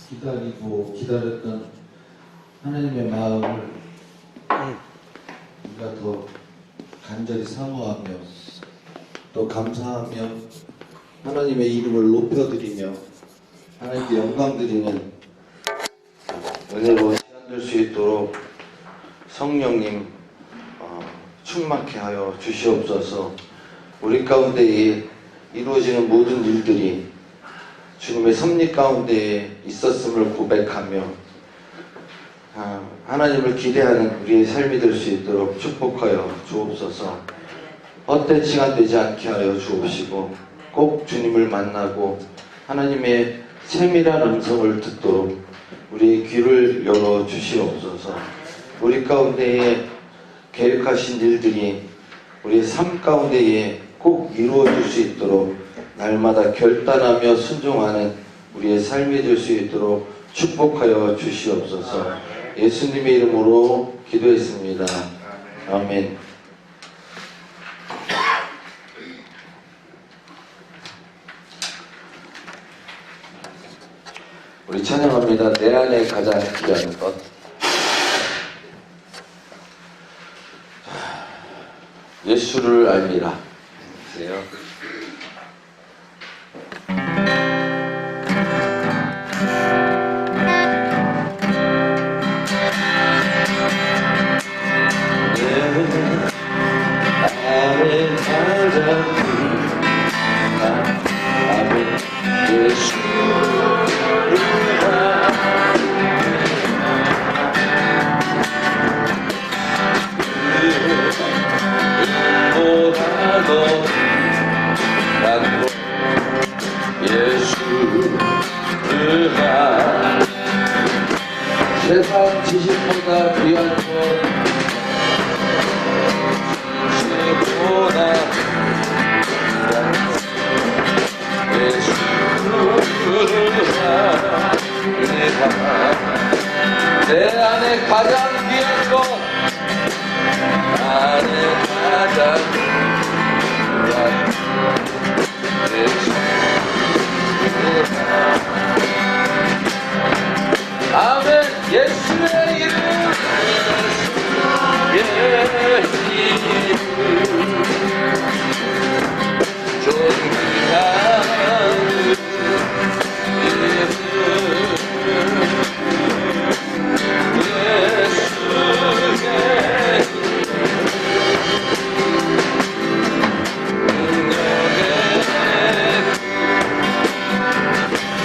기다리고 기다렸던 하나님의 마음을 우리가 더 간절히 사모하며 또 감사하며 하나님의 이름을 높여드리며 하나님께 영광 드리는 은혜로 시간 될 수 있도록 성령님 충만케 하여 주시옵소서. 우리 가운데에 이루어지는 모든 일들이 주님의 섭리 가운데에 있었음을 고백하며 하나님을 기대하는 우리의 삶이 될 수 있도록 축복하여 주옵소서. 헛된 시간 되지 않게 하여 주옵시고 꼭 주님을 만나고 하나님의 세밀한 음성을 듣도록 우리의 귀를 열어 주시옵소서. 우리 가운데에 계획하신 일들이 우리의 삶 가운데에 꼭 이루어질 수 있도록 날마다 결단하며 순종하는 우리의 삶이 될 수 있도록 축복하여 주시옵소서. 예수님의 이름으로 기도했습니다. 아멘. 우리 찬양합니다. 내 안에 가장 귀한 것. 예수를 알미라. 그래요. 세상 지식보다 귀한 것 지식보다 내 안에 가장 귀한 것 안에 가장 귀한 아멘. 예수의 이름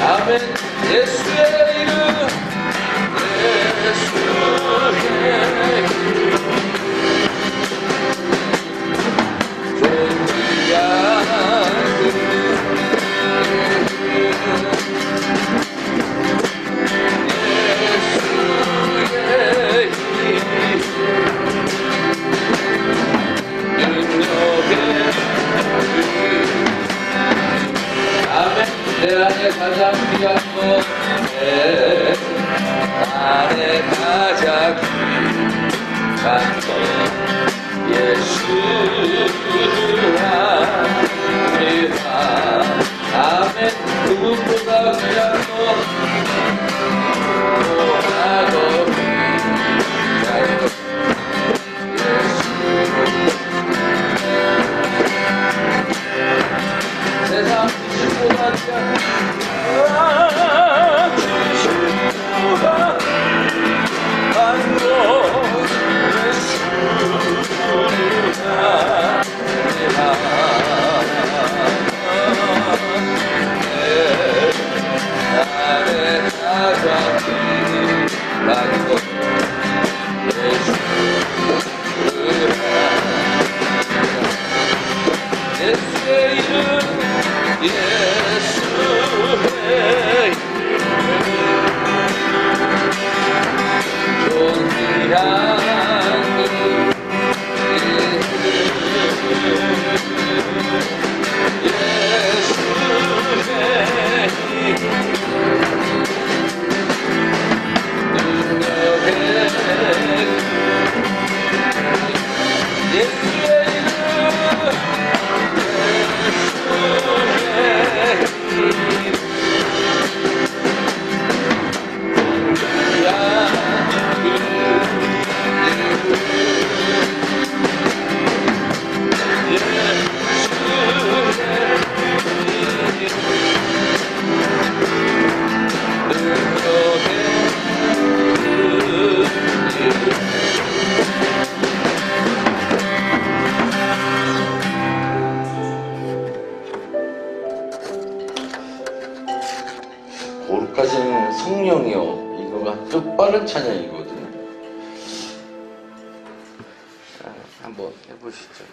아멘. 예수의 이름 내 안에 가장 귀한 것 내 안에 가장 귀한 것 예수라 아멘. 누구보다 귀한 것 보다도 귀한 것 세상 지식보다 귀한 성령이여, 이거가 뜻바른 찬양이거든요. 한번 해보시죠.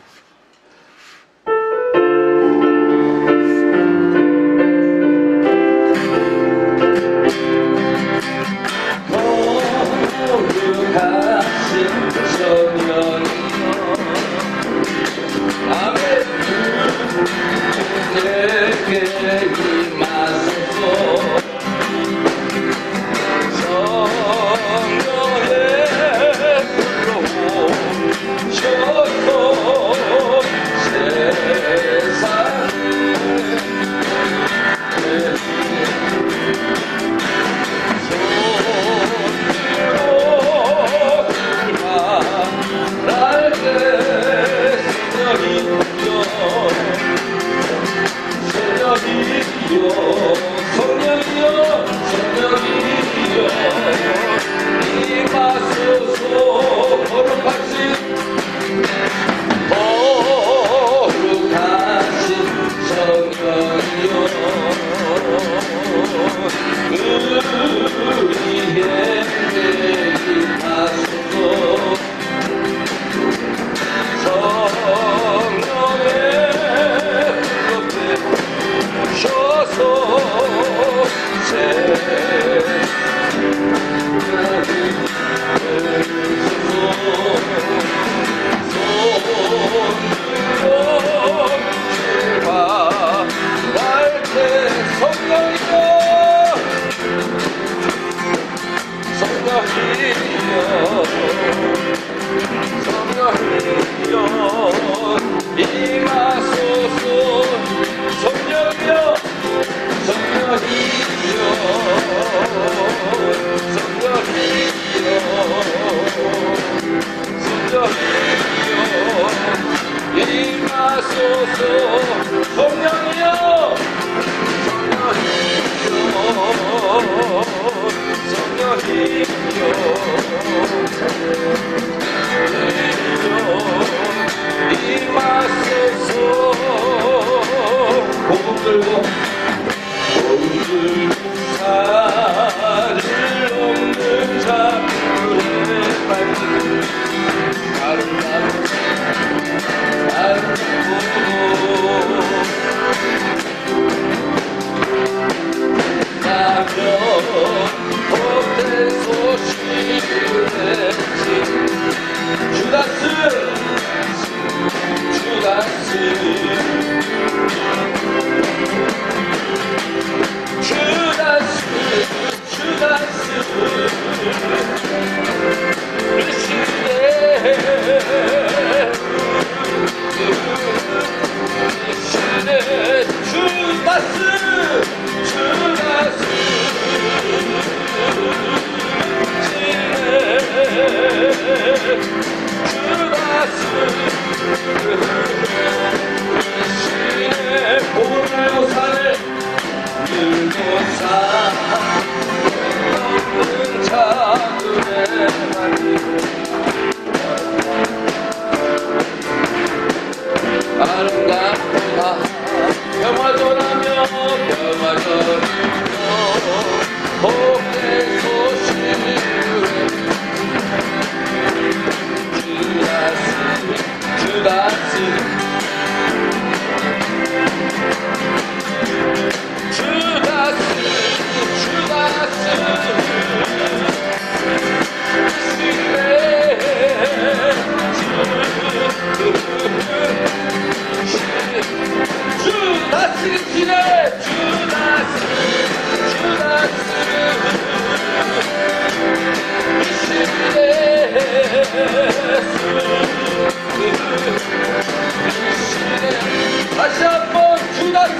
다시 한번 주다스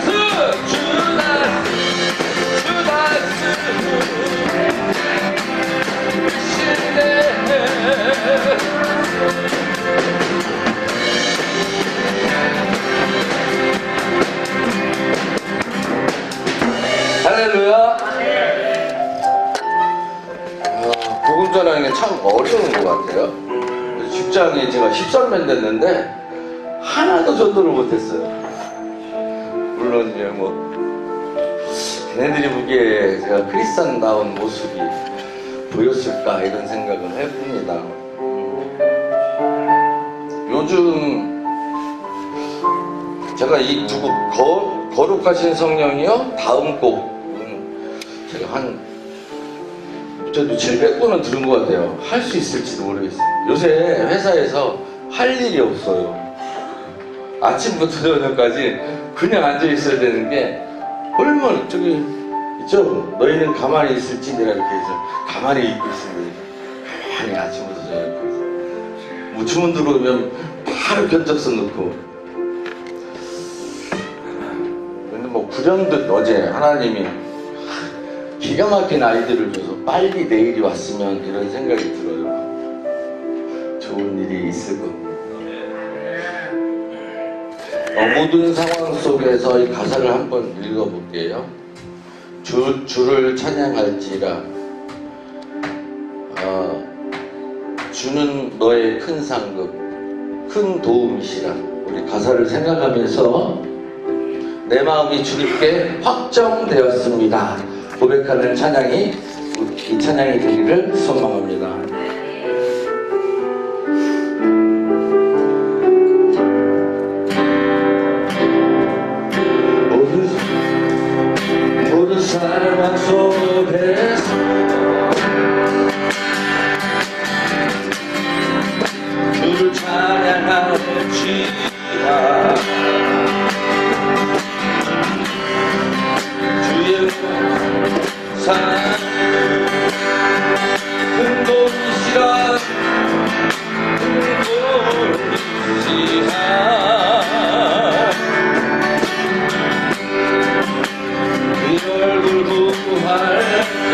할렐루야. 복음 전하는 게 참 어려운 것 같아요. 직장에 제가 13년 됐는데 하나도 전도를 못했어요. 물론 이제 뭐 걔네들이 보기에 제가 크리스찬다운 모습이 보였을까 이런 생각을 해봅니다. 요즘 제가 이 두 곡 거룩하신 성령이요 다음 곡은 제가 저도 700번은 들은 것 같아요. 할 수 있을지도 모르겠어요. 요새 회사에서 할 일이 없어요. 아침부터 저녁까지 그냥 앉아 있어야 되는 게 얼마나 저기 이쪽 너희는 가만히 있을지니라 이렇게 해서 가만히 있고 있습니다. 가만히 아침부터 저녁까지 뭐 주문 들어오면 바로 견적서 넣고. 근데 뭐 불현듯 어제 하나님이 기가 막힌 아이들을 줘서 빨리 내일이 왔으면 이런 생각이 들어요. 좋은 일이 있을 겁니다. 모든 상황 속에서 이 가사를 한번 읽어볼게요. 주를 찬양할지라 주는 너의 큰 상급 큰 도움이시라. 우리 가사를 생각하면서 내 마음이 주님께 확정되었습니다 고백하는 찬양이 이 찬양이 되기를 소망합니다. 모든 사랑 속에서 주를 찬양할지라 주의 사랑 큰 도시라 큰 도시라 네 얼굴 구할 때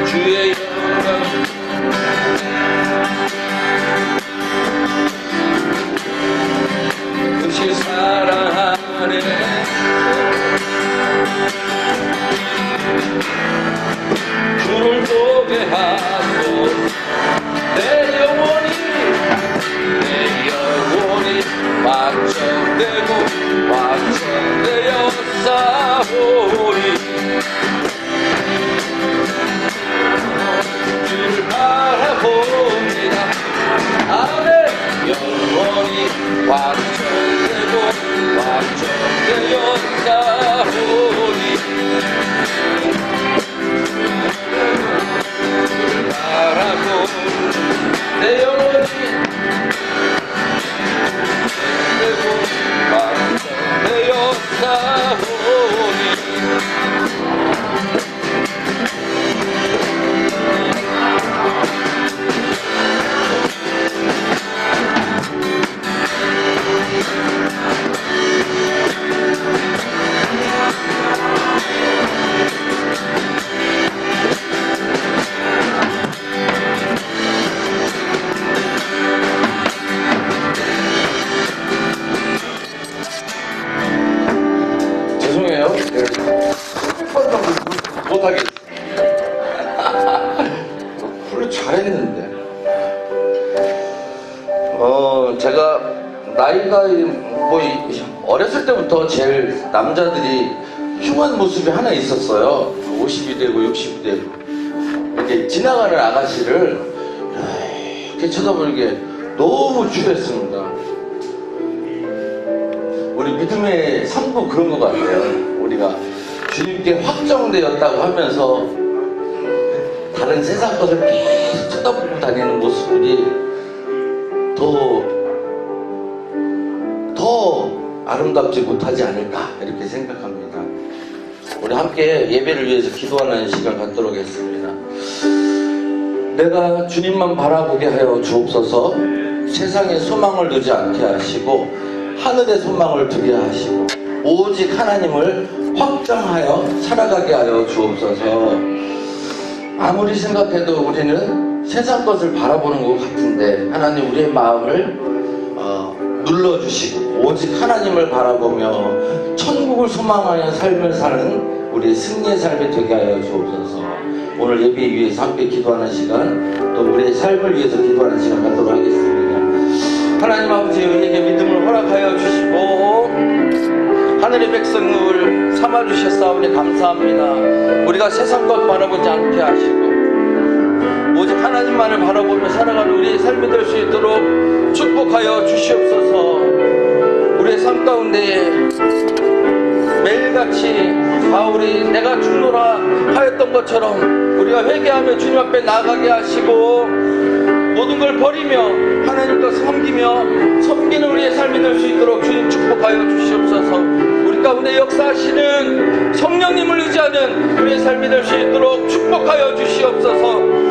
주의 영광 그시 사랑하네 주를 도배하소 내 영혼이 확정되고 확정되어 싸우리 주를 바라봅니다. 아멘. 영혼이 확정되고 확정되어 싸우리 주를 바라보 내 영혼이 완성되어 싸우니 죄송해요. 10번 정도 못하겠어요. 그래 잘했는데. 제가 나이가 뭐 어렸을 때부터 제일 남자들이 흉한 모습이 하나 있었어요. 50이 되고 60이 되고 이렇게 지나가는 아가씨를 이렇게 쳐다보는 너무 추했습니다. 우리 믿음의 삶도 그런 것 같아요. 우리가 주님께 확정되었다고 하면서 다른 세상 것을 계속 쳐다보고 다니는 모습들이 더 아름답지 못하지 않을까 이렇게 생각합니다. 우리 함께 예배를 위해서 기도하는 시간 갖도록 하겠습니다. 내가 주님만 바라보게 하여 주옵소서. 세상에 소망을 두지 않게 하시고 하늘에 소망을 두게 하시고 오직 하나님을 확정하여 살아가게 하여 주옵소서. 아무리 생각해도 우리는 세상 것을 바라보는 것 같은데 하나님 우리의 마음을 눌러주시고 오직 하나님을 바라보며 천국을 소망하여 삶을 사는 우리의 승리의 삶이 되게 하여 주옵소서. 오늘 예배 위해서 함께 기도하는 시간, 또 우리의 삶을 위해서 기도하는 시간 갖도록 하겠습니다. 하나님 아버지, 우리에게 믿음을 허락하여 주시고 하늘의 백성을 삼아주셨사오니 감사합니다. 우리가 세상 것 바라보지 않게 하시고 오직 하나님만을 바라보며 살아가는 우리의 삶이 될 수 있도록 축복하여 주시옵소서. 우리의 삶 가운데 매일같이 바울이 내가 죽노라 하였던 것처럼 우리가 회개하며 주님 앞에 나아가게 하시고 모든 걸 버리며 하나님과 섬기는 우리의 삶이 될 수 있도록 주님 축복하여 주시옵소서. 우리 가운데 역사하시는 성령님을 의지하는 우리의 삶이 될 수 있도록 축복하여 주시옵소서.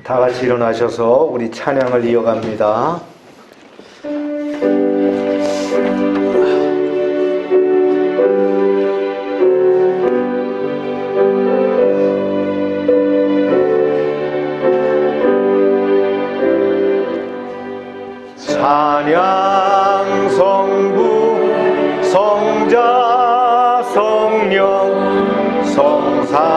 다 같이 일어나셔서 우리 찬양을 이어갑니다. 찬양 성부 성자 성령 성삼위일체께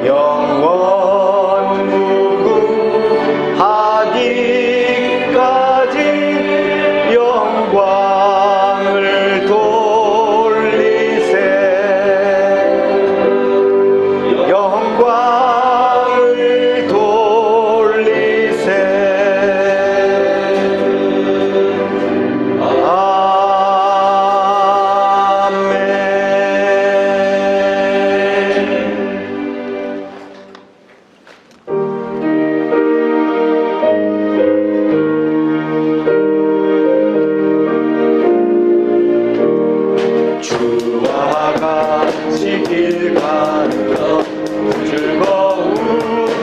영원 무궁하기까지 영광을 돌리세. 영광을 돌리세. 주와 같이 길 가며 즐거운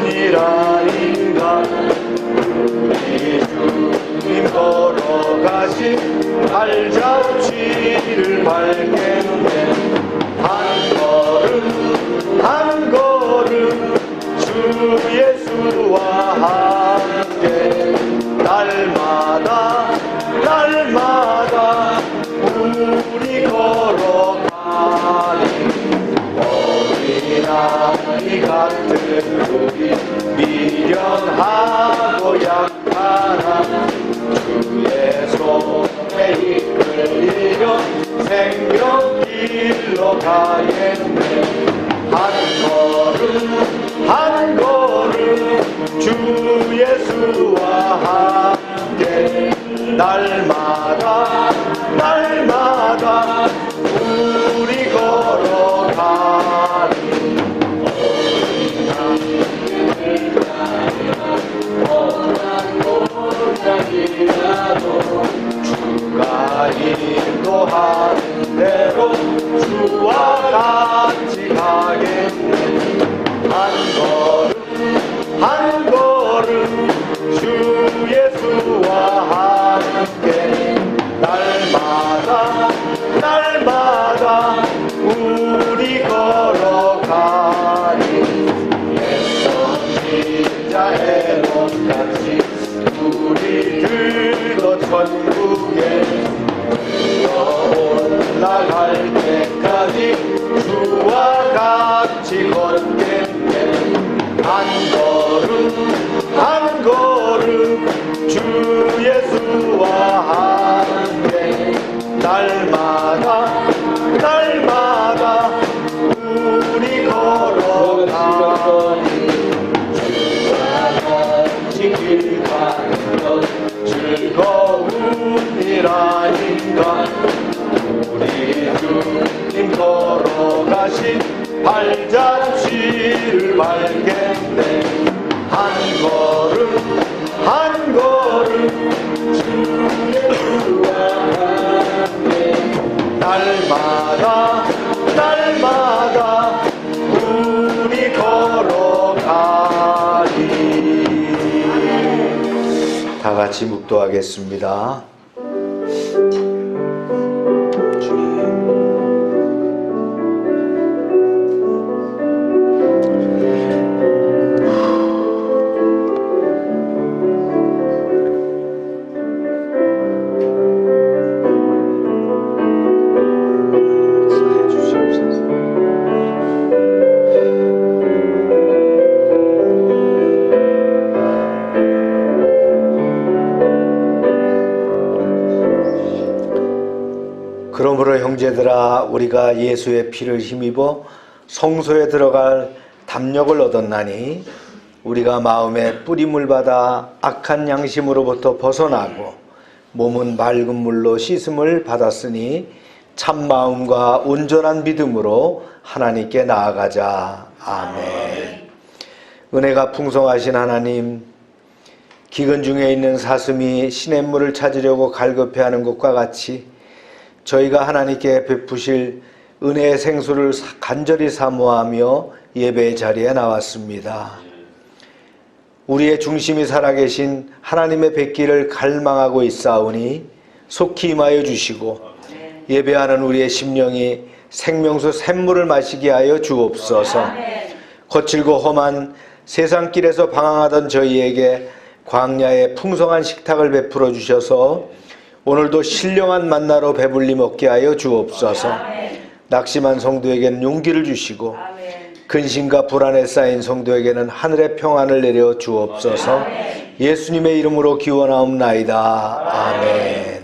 일 아닌가. 우리 주님 걸어가신 발자취를 밟겠네. 한 걸음 한 걸음 주 예수와 함께 날마다 날마다 우리 걸어가니 어린아이 같은 우리 미련하고 약하나 주의 손에 이끌려 생명길로 가겠네. 한 걸음 주 예수와 함께 날마다 날마다 우리 걸어가니 주가 인도하는 대로 주와 같이 가겠네. 한 걸음 주 예수와 함께 날마다 날마다 우리 걸어가니 애써 진자의 몸같이 우리들도 천국에 올라갈 때까지 주와 같이 걷겠네. 한 걸음 주 예수와 함께 날마다 날마다 우리 걸어가니 주와 같이 길 가는 것 즐거운 일 아닌가. 우리 주님 걸어가신 발자취를 밟겠네. 한 걸음 주 예수와 함께 날마다 날마다 우리 걸어가니 다 같이 묵도하겠습니다. 그러므로 형제들아, 우리가 예수의 피를 힘입어 성소에 들어갈 담력을 얻었나니 우리가 마음에 뿌림을 받아 악한 양심으로부터 벗어나고 몸은 맑은 물로 씻음을 받았으니 참 마음과 온전한 믿음으로 하나님께 나아가자. 아멘. 은혜가 풍성하신 하나님, 기근 중에 있는 사슴이 시냇물을 찾으려고 갈급해하는 것과 같이 저희가 하나님께 베푸실 은혜의 생수를 간절히 사모하며 예배의 자리에 나왔습니다. 우리의 중심이 살아계신 하나님의 뵙기를 갈망하고 있사오니 속히 임하여 주시고 예배하는 우리의 심령이 생명수 샘물을 마시게 하여 주옵소서. 거칠고 험한 세상길에서 방황하던 저희에게 광야의 풍성한 식탁을 베풀어 주셔서 오늘도 신령한 만나로 배불리 먹게 하여 주옵소서. 낙심한 성도에게는 용기를 주시고 근심과 불안에 쌓인 성도에게는 하늘의 평안을 내려 주옵소서. 예수님의 이름으로 기원하옵나이다. 아멘.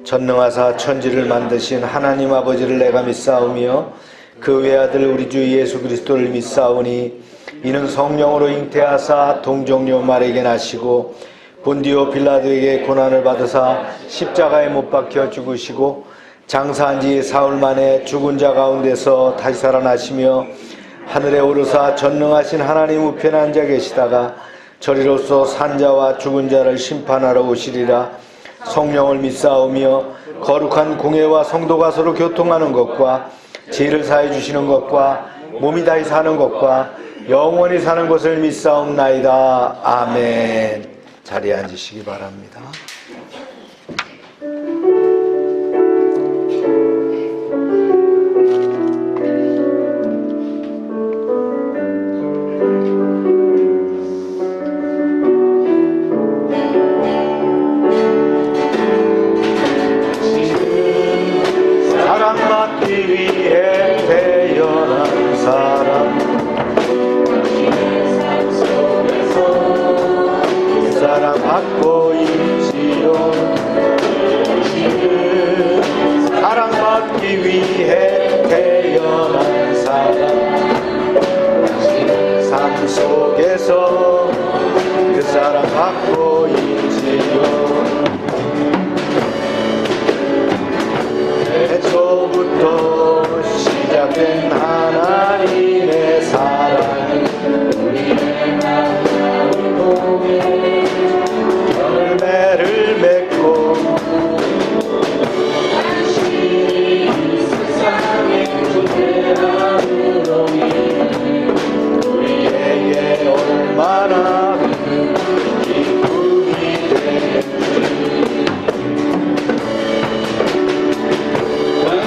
전능하사 천지를 만드신 하나님 아버지를 내가 믿사오며 그 외아들 우리 주 예수 그리스도를 믿사오니 이는 성령으로 잉태하사 동정녀 마리에게 나시고 본디오 빌라도에게 고난을 받으사 십자가에 못 박혀 죽으시고 장사한 지 사흘 만에 죽은 자 가운데서 다시 살아나시며 하늘에 오르사 전능하신 하나님 우편에 앉아 계시다가 저리로서 산자와 죽은 자를 심판하러 오시리라. 성령을 믿사오며 거룩한 공회와 성도가 서로 교통하는 것과 죄를 사해 주시는 것과 몸이 다시 사는 것과 영원히 사는 것을 믿사옵나이다. 아멘. 자리에 앉으시기 바랍니다. 받고 있지요. 사랑받기 위해 태어난 사람, 삶 속에서 그 사랑 받고 있지요. 애초부터 시작된 하나님의 사랑은 우리의 마음을 통해 열매를 맺고 당신이 세상의 존재함으로 우리에게 얼마나 큰 기쁨이 되는지.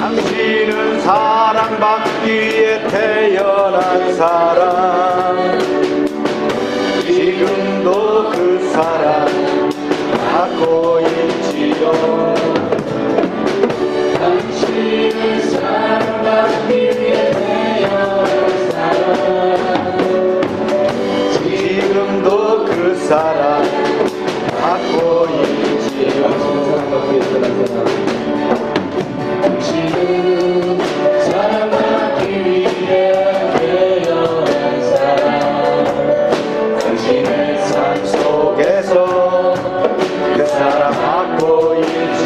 당신은 사랑받기 위해 태어난 사람, 지금도 그 사랑 받고 있지요. 당신은 사랑받기 위해 태어난 사람, 지금도 그 사랑 받고 있지요. 당신은 사랑받기 위해 태어난 사람, 당신의 삶 속에서 그 사랑 받고 있지.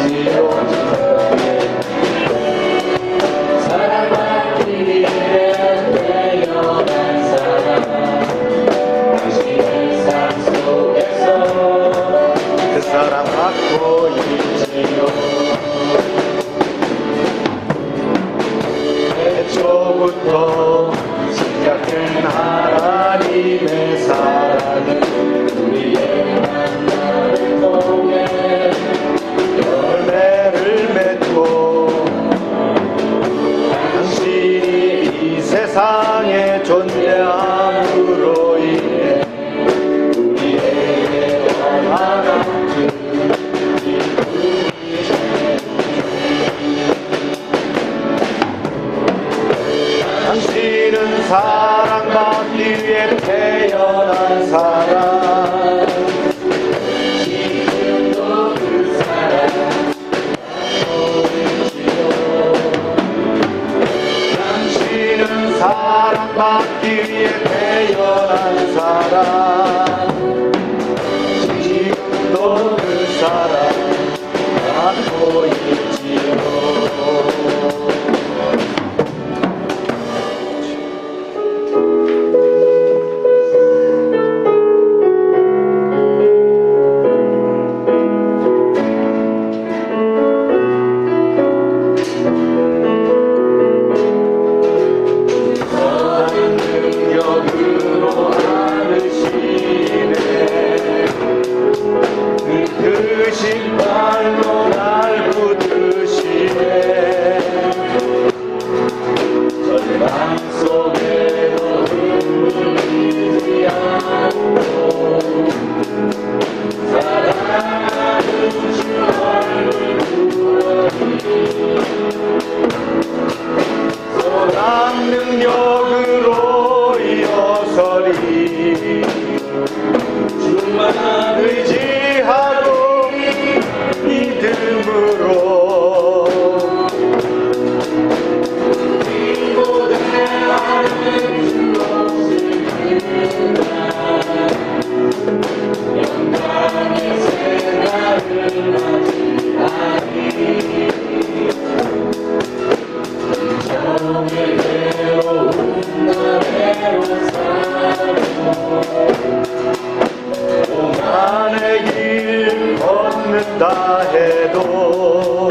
해도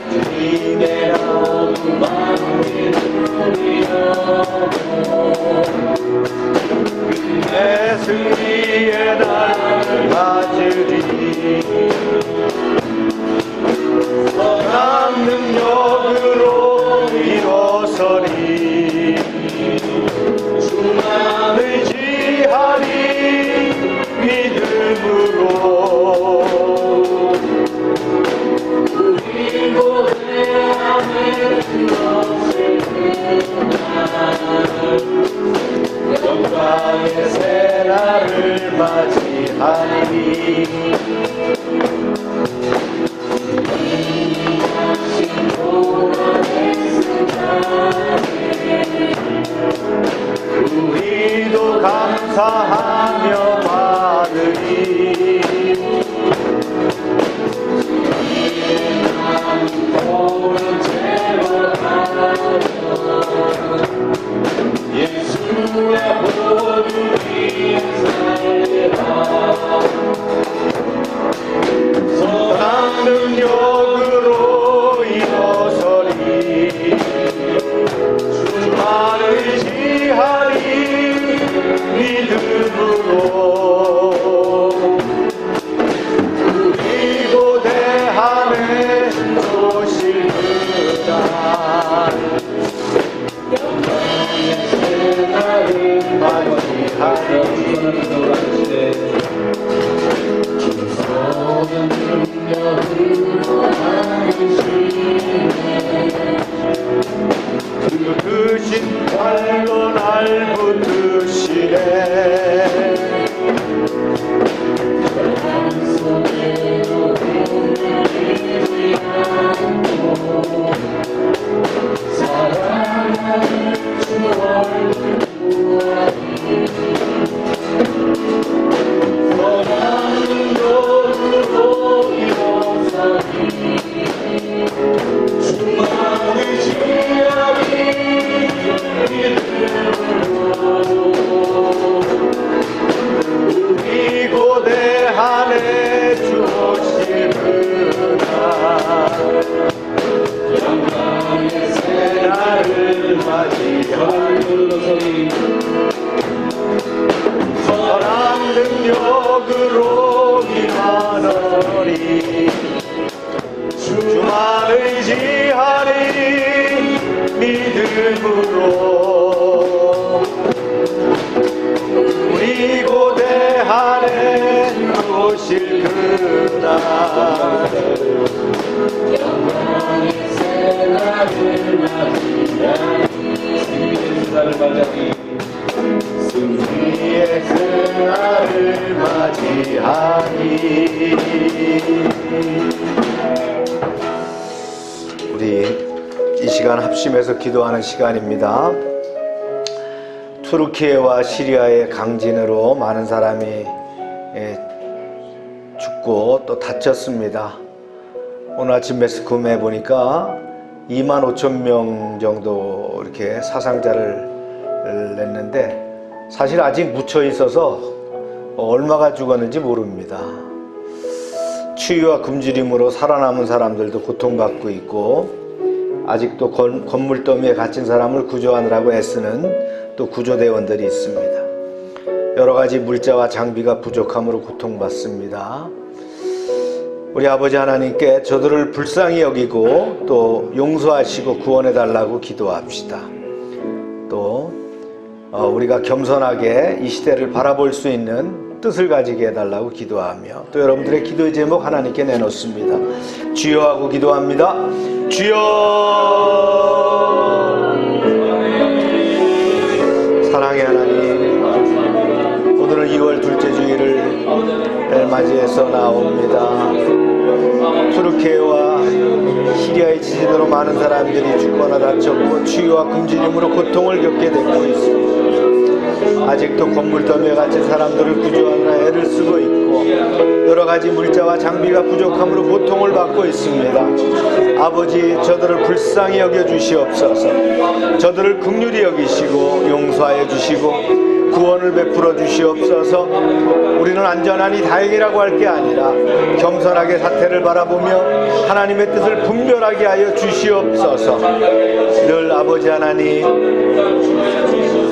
주님의 나무만 내 승리의 날을 맞으리 선한 능력으로 일어서리 주만을 지하리 믿음으로 우리 고대함의 영광의 새날을 맞이하리 우리도 감사하며 받으리 예수의 보혈 위에 살리라 선한 능력으로 일어서리 주만을 지하리 믿음으로 우리 고대함에 오실그다 영광의 새날을 맞이하리 기소연 능력으로 크신 팔로 날 붙드시네 사랑하는 주를 구하리 선한 것으로 일어서리 주만을 지하리 우리 고대함에 주시구나 영광의 새날을 맞이하리 선한 능력으로 임하노니 주만을 지하리 믿음으로 우리 고대하네 오실그나 영광의 새날을 맞이하리 승리의 그날을 맞이하리 우리 이 시간 합심해서 기도하는 시간입니다. 투르키예와 시리아의 강진으로 많은 사람이 죽고 또 다쳤습니다. 오늘 아침 매스컴에 보니까 25,000명 정도 이렇게 사상자를 냈는데 사실 아직 묻혀 있어서 얼마가 죽었는지 모릅니다. 추위와 굶주림으로 살아남은 사람들도 고통받고 있고 아직도 건물 더미에 갇힌 사람을 구조하느라고 애쓰는 또 구조대원들이 있습니다. 여러 가지 물자와 장비가 부족함으로 고통받습니다. 우리 아버지 하나님께 저들을 불쌍히 여기고 또 용서하시고 구원해달라고 기도합시다. 또 우리가 겸손하게 이 시대를 바라볼 수 있는 뜻을 가지게 해달라고 기도하며 또 여러분들의 기도의 제목 하나님께 내놓습니다. 주여 하고 기도합니다. 주여. 사랑의 하나님, 오늘은 2월 둘째 주일을 맞이해서 나옵니다. 투르키예와 시리아의 지진으로 많은 사람들이 죽거나 다쳤고 추위와 굶주림으로 고통을 겪게 되고 있습니다. 아직도 건물 더미에 갇힌 사람들을 구조하느라 애를 쓰고 있고 여러 가지 물자와 장비가 부족함으로 고통을 받고 있습니다. 아버지, 저들을 불쌍히 여겨 주시옵소서. 저들을 긍휼히 여기시고 용서하여 주시고 구원을 베풀어 주시옵소서. 우리는 안전하니 다행이라고 할 게 아니라 겸손하게 사태를 바라보며 하나님의 뜻을 분별하게 하여 주시옵소서. 늘 아버지 하나님,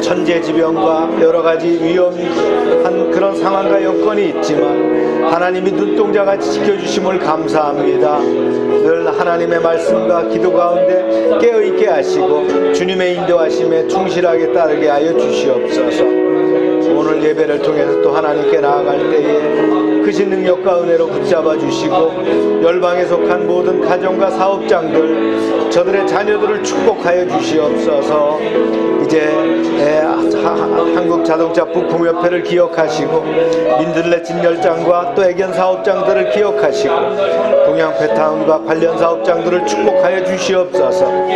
천재지변과 여러 가지 위험한 그런 상황과 여건이 있지만 하나님이 눈동자같이 지켜주심을 감사합니다. 늘 하나님의 말씀과 기도 가운데 깨어있게 하시고 주님의 인도하심에 충실하게 따르게 하여 주시옵소서. 오늘 예배를 통해서 또 하나님께 나아갈 때에 크신 능력과 은혜로 붙잡아 주시고 열방에 속한 모든 가정과 사업장들, 저들의 자녀들을 축복하여 주시옵소서. 이제 한국자동차 부품협회를 기억하시고 민들레 진열장과 또 애견 사업장들을 기억하시고 동양페타운과 관련 사업장들을 축복하여 주시옵소서.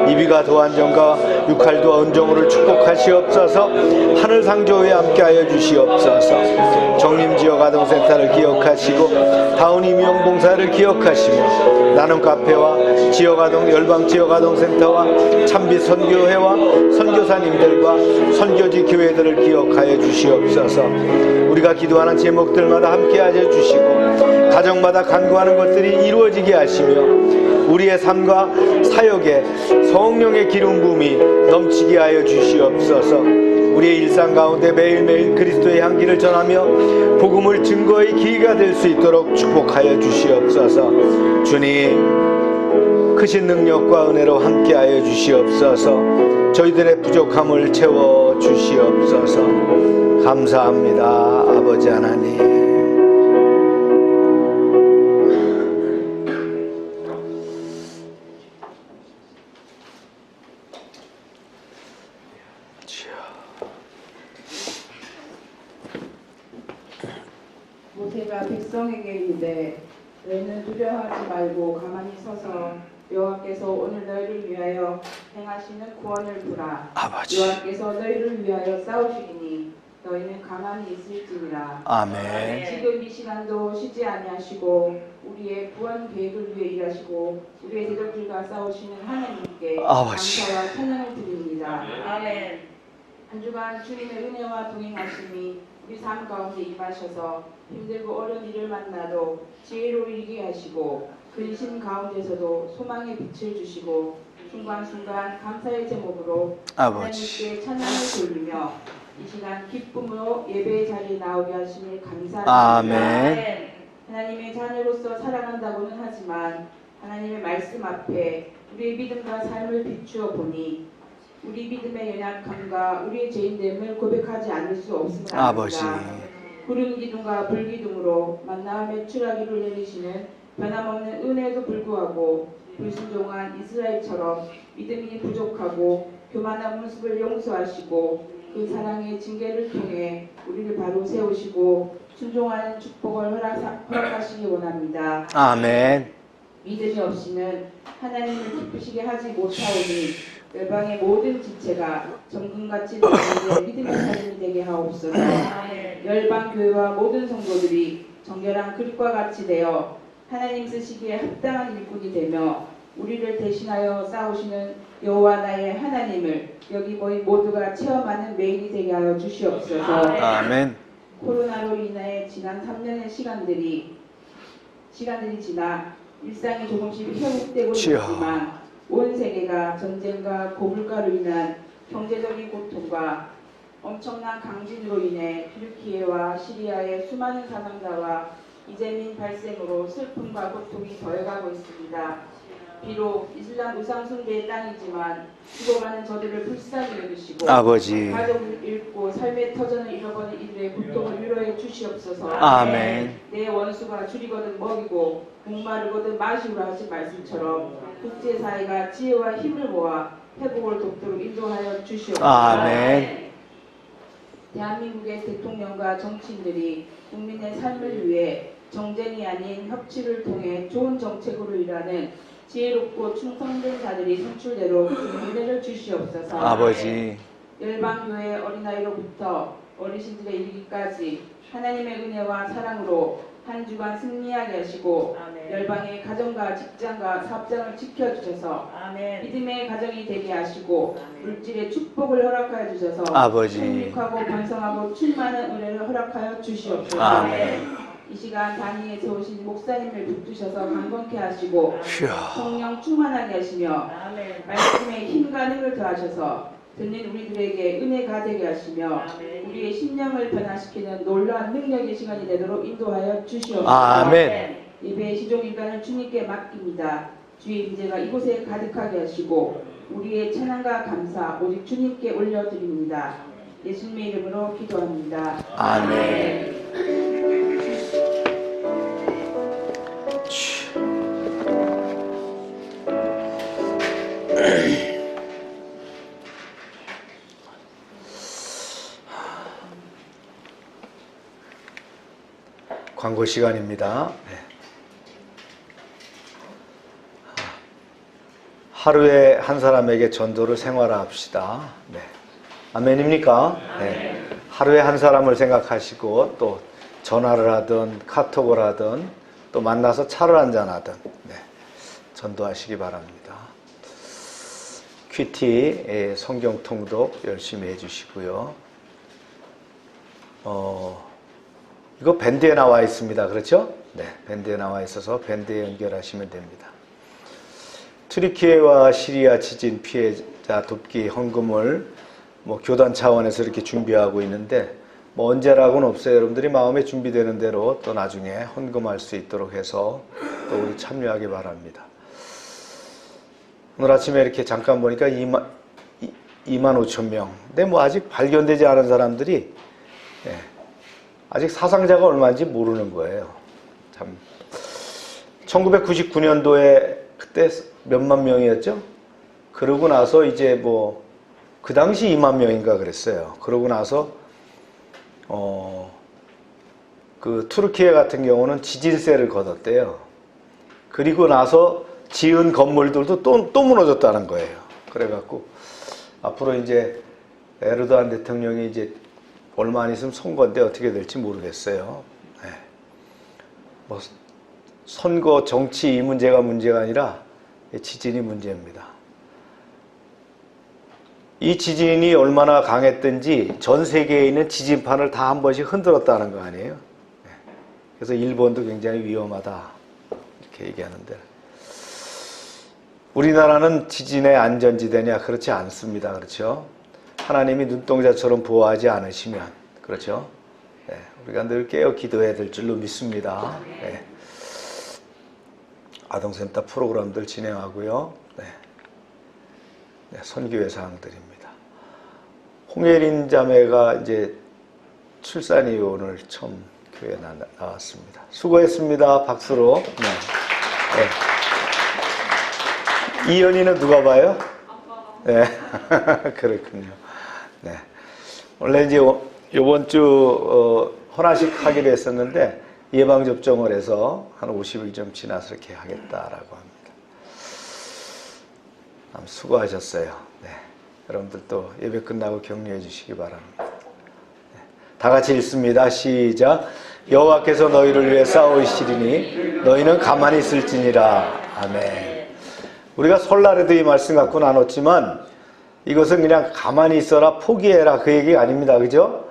이비가 도안정과 육할도 은정우를 축복하시옵소서. 하늘상조에 함께하여 주시옵소서. 정림지역아동센터를 기억하시고 다운임용봉사를 기억하시며 나눔카페와 지역아동 열방지역아동센터와 참빛선교회와 선교사님들과 선교지 교회들을 기억하여 주시옵소서. 우리가 기도하는 제목들마다 함께하여 주시고 가정마다 간구하는 것들이 이루어지게 하시며 우리의 삶과 사역에 성령의 기름 부음이 넘치게 하여 주시옵소서. 우리의 일상 가운데 매일매일 그리스도의 향기를 전하며 복음을 증거의 기회가 될 수 있도록 축복하여 주시옵소서. 주님, 크신 능력과 은혜로 함께하여 주시옵소서. 저희들의 부족함을 채워 주시옵소서. 감사합니다, 아버지 하나님. 모세가 백성에게 이르되 너희는 두려워하지 말고 가만히 서서 여호와께서 오늘 너희를 위하여 행하시는 구원을 보라. 아버지. 여호와께서 너희를 위하여 싸우시리니 너희는 가만히 있을지니라. 아멘. 지금 이 시간도 쉬지 아니하시고 우리의 구원 계획을 위해 일하시고 우리의 대적들과 싸우시는 하나님께 아버지. 감사와 찬양을 드립니다. 아멘. 한 주간 주님의 은혜와 동행하심이 우리 삶 가운데 임하셔서 힘들고 어려운 일을 만나도 지혜로 이기게 하시고 근심 가운데서도 소망의 빛을 주시고 순간순간 감사의 제목으로 아버지. 하나님께 찬양을 돌리며 이 시간 기쁨으로 예배의 자리에 나오게 하심을 감사합니다. 아멘. 하나님의 자녀로서 살아간다고는 하지만 하나님의 말씀 앞에 우리의 믿음과 삶을 비추어 보니 우리 믿음의 연약함과 우리의 죄인됨을 고백하지 않을 수 없음을 아버지. 압니다. 구름 기둥과 불기둥으로 만나와 메추라기를 내리시는 변함없는 은혜에도 불구하고 불순종한 이스라엘처럼 믿음이 부족하고 교만한 모습을 용서하시고 그 사랑의 징계를 통해 우리를 바로 세우시고 순종하는 축복을 허락하시기 원합니다. 아멘. 믿음이 없이는 하나님을 기쁘시게 하지 못하오니 열방의 모든 지체가 정금같이 되는 믿음의 사람이 되게 하옵소서. 열방 교회와 모든 성도들이 정결한 그릇과 같이 되어 하나님 쓰시기에 합당한 일꾼이 되며 우리를 대신하여 싸우시는 여호와 나의 하나님을 여기 모인 모두가 체험하는 매일이 되게 하여 주시옵소서. 아멘. 코로나로 인해 지난 3년의 시간들이 지나 일상이 조금씩 회복되고 있지만 온 세계가 전쟁과 고물가로 인한 경제적인 고통과 엄청난 강진으로 인해 튀르키예와 시리아의 수많은 사상자와 이재민 발생으로 슬픔과 고통이 더해가고 있습니다. 비록 이슬람 우상 숭배의 땅이지만 죽어가는 저들을 불쌍히 여기시고 아버지. 가족을 잃고 삶의 터전을 잃어버린 이들의 고통을 위로해 주시옵소서. 아멘. 내 원수가 줄이거든 먹이고 목마르거든 마시우라 하신 말씀처럼 국제사회가 지혜와 힘을 모아 회복을 돕도록 인도하여 주시옵소서. 아멘. 대한민국의 대통령과 정치인들이 국민의 삶을 위해 정쟁이 아닌 협치를 통해 좋은 정책으로 일하는 지혜롭고 충성된 자들이 선출되도록 은혜를 주시옵소서. 아버지. 열방교회 어린아이로부터 어르신들의 이르기까지 하나님의 은혜와 사랑으로 한 주간 승리하게 하시고 아멘. 열방의 가정과 직장과 사업장을 지켜주셔서 아멘. 믿음의 가정이 되게 하시고 아멘. 물질의 축복을 허락하여 주셔서 아버지. 풍족하고 번성하고 충만한 은혜를 허락하여 주시옵소서. 아멘. 이 시간 단위에 세우신 목사님을 붙드셔서 강건케 하시고 이야. 성령 충만하게 하시며 아멘. 말씀에 힘과 능을 더하셔서 듣는 우리들에게 은혜가 되게 하시며 아멘. 우리의 심령을 변화시키는 놀라운 능력의 시간이 되도록 인도하여 주시옵소서. 아멘. 예배의 시종인간을 주님께 맡깁니다. 주의 임재가 이곳에 가득하게 하시고 우리의 찬양과 감사 오직 주님께 올려드립니다. 예수님의 이름으로 기도합니다. 아멘. 광고 시간입니다. 네. 하루에 한 사람에게 전도를 생활화합시다. 네. 아멘입니까? 네. 하루에 한 사람을 생각하시고 또 전화를 하든 카톡을 하든 또 만나서 차를 한잔하든 네. 전도하시기 바랍니다. 큐티 성경 통독 열심히 해주시고요. 이거 밴드에 나와 있습니다. 그렇죠? 네, 밴드에 나와 있어서 밴드에 연결하시면 됩니다. 튀르키예와 시리아 지진 피해자 돕기 헌금을 교단 차원에서 이렇게 준비하고 있는데 언제라고는 없어요. 여러분들이 마음에 준비되는 대로 또 나중에 헌금할 수 있도록 해서 또 우리 참여하기 바랍니다. 오늘 아침에 이렇게 잠깐 보니까 2만 5천 명. 근데 아직 발견되지 않은 사람들이 아직 사상자가 얼마인지 모르는 거예요. 참. 1999년도에 그때 몇만 명이었죠? 그러고 나서 이제 그 당시 2만 명인가 그랬어요. 그러고 나서 그 투르키예 같은 경우는 지진세를 걷었대요. 그리고 나서 지은 건물들도 또 무너졌다는 거예요. 그래갖고 앞으로 이제 에르도안 대통령이 이제 얼마 안 있으면 선거인데 어떻게 될지 모르겠어요. 네. 선거, 정치 이 문제가 아니라 지진이 문제입니다. 이 지진이 얼마나 강했든지 전 세계에 있는 지진판을 다 한 번씩 흔들었다는 거 아니에요? 네. 그래서 일본도 굉장히 위험하다 이렇게 얘기하는데 우리나라는 지진의 안전지대냐? 그렇지 않습니다. 그렇죠? 하나님이 눈동자처럼 보호하지 않으시면 그렇죠? 네, 우리가 늘 깨어 기도해야 될 줄로 믿습니다. 네. 아동센터 프로그램들 진행하고요. 네. 네, 선교회 사항들입니다. 홍예린 자매가 이제 출산 이후 오늘 처음 교회에 나왔습니다. 수고했습니다. 박수로. 네. 네. 이연이는 누가 봐요? 네. 그렇군요. 네. 원래 이제 요번 주 헌화식 하기로 했었는데 예방접종을 해서 한 50일 좀 지나서 이렇게 하겠다라고 합니다. 수고하셨어요. 네. 여러분들 또 예배 끝나고 격려해 주시기 바랍니다. 네. 다 같이 읽습니다. 시작. 여호와께서 너희를 위해 싸우시리니 너희는 가만히 있을지니라. 아멘. 우리가 설날에도 이 말씀 갖고 나눴지만 이것은 그냥 가만히 있어라, 포기해라 그 얘기가 아닙니다. 그죠?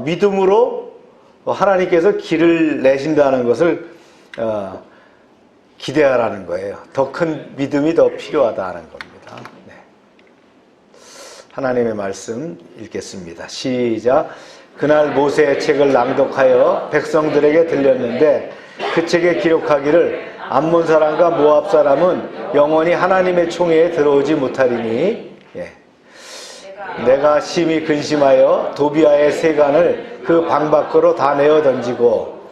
믿음으로 하나님께서 길을 내신다는 것을 기대하라는 거예요. 더 큰 믿음이 더 필요하다는 겁니다. 네. 하나님의 말씀 읽겠습니다. 시작. 그날 모세의 책을 낭독하여 백성들에게 들렸는데 그 책에 기록하기를 암몬 사람과 모압 사람은 영원히 하나님의 총회에 들어오지 못하리니 내가 심히 근심하여 도비아의 세간을 그 방 밖으로 다 내어 던지고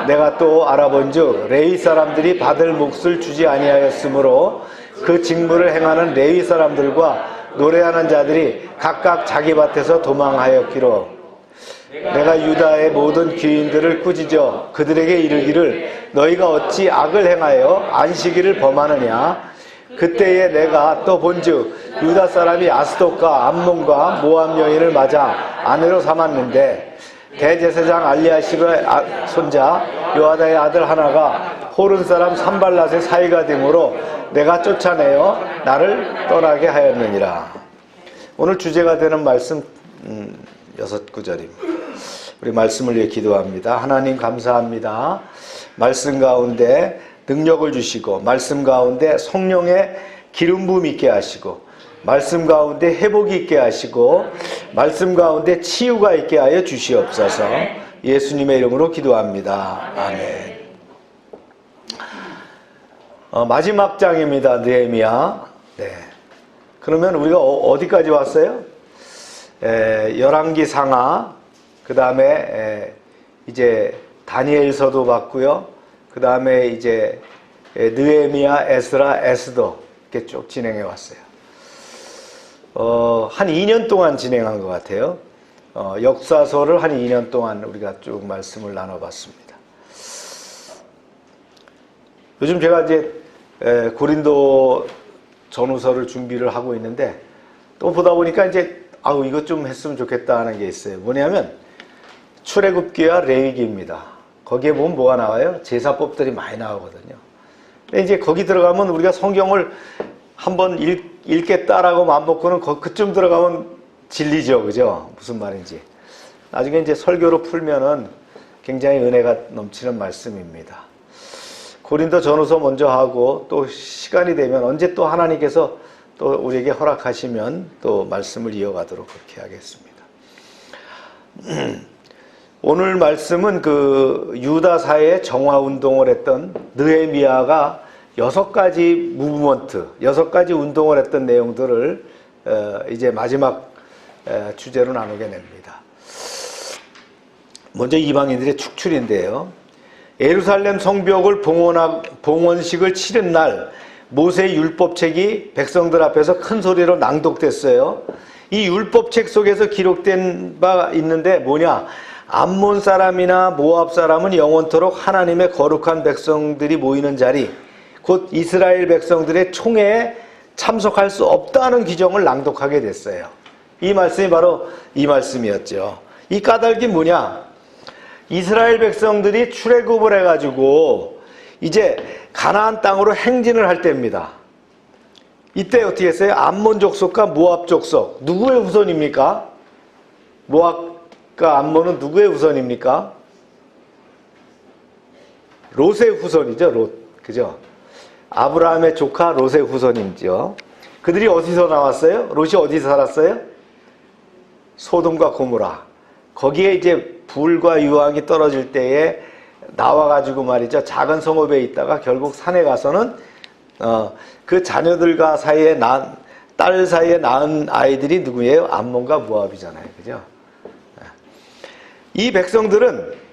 내가 또 알아본즉 레위 사람들이 받을 몫을 주지 아니하였으므로 그 직무를 행하는 레위 사람들과 노래하는 자들이 각각 자기 밭에서 도망하였기로 내가 유다의 모든 귀인들을 꾸짖어 그들에게 이르기를 너희가 어찌 악을 행하여 안식일을 범하느냐. 그때에 내가 또 본즉 유다 사람이 아스돗과 암몬과 모압 여인을 맞아 아내로 삼았는데 대제사장 알리아십의 손자 요아다의 아들 하나가 호른 사람 산발랏의 사이가 되므로 내가 쫓아내어 나를 떠나게 하였느니라. 오늘 주제가 되는 말씀 6구절입니다. 우리 말씀을 위해 기도합니다. 하나님 감사합니다. 말씀 가운데 능력을 주시고 말씀 가운데 성령의 기름 부음 있게 하시고 말씀 가운데 회복이 있게 하시고 말씀 가운데 치유가 있게 하여 주시옵소서. 예수님의 이름으로 기도합니다. 아멘. 마지막 장입니다. 느헤미야. 네. 그러면 우리가 어디까지 왔어요? 열왕기 상하, 그 다음에 이제 다니엘서도 봤고요. 그 다음에 이제 느헤미야, 에스라, 에스더 이렇게 쭉 진행해 왔어요. 한 2년 동안 진행한 것 같아요. 역사서를 한 2년 동안 우리가 쭉 말씀을 나눠봤습니다. 요즘 제가 이제 고린도 전후서를 준비를 하고 있는데 또 보다 보니까 이제 이것 좀 했으면 좋겠다 하는 게 있어요. 뭐냐면 출애굽기와 레위기입니다. 거기에 보면 뭐가 나와요? 제사법들이 많이 나오거든요. 근데 이제 거기 들어가면 우리가 성경을 한번 읽겠다라고 마음먹고는 그쯤 들어가면 진리죠. 그죠? 무슨 말인지. 나중에 이제 설교로 풀면은 굉장히 은혜가 넘치는 말씀입니다. 고린도 전후서 먼저 하고 또 시간이 되면 언제 또 하나님께서 또 우리에게 허락하시면 또 말씀을 이어가도록 그렇게 하겠습니다. 오늘 말씀은 그 유다사의 정화운동을 했던 느헤미야가 6가지 무브먼트, 6가지 운동을 했던 내용들을 이제 마지막 주제로 나누게 됩니다. 먼저 이방인들의 축출인데요. 예루살렘 성벽을 봉헌식을 치른 날 모세의 율법책이 백성들 앞에서 큰 소리로 낭독됐어요. 이 율법책 속에서 기록된 바 있는데 뭐냐? 암몬 사람이나 모압 사람은 영원토록 하나님의 거룩한 백성들이 모이는 자리, 곧 이스라엘 백성들의 총회에 참석할 수 없다는 규정을 낭독하게 됐어요. 이 말씀이 바로 이 말씀이었죠. 이 까닭이 뭐냐? 이스라엘 백성들이 출애굽을 해가지고 이제 가나안 땅으로 행진을 할 때입니다. 이때 어떻게 했어요? 암몬 족속과 모압 족속, 누구의 후손입니까? 모압과 암몬은 누구의 후손입니까? 롯의 후손이죠. 롯, 그죠? 아브라함의 조카 롯의 후손이죠. 그들이 어디서 나왔어요? 롯이 어디서 살았어요? 소돔과 고모라. 거기에 이제 불과 유황이 떨어질 때에 나와가지고 말이죠. 작은 성읍에 있다가 결국 산에 가서는 그 자녀들과 사이에 딸 사이에 낳은 아이들이 누구예요? 암몬과 모압이잖아요. 그죠? 이 백성들은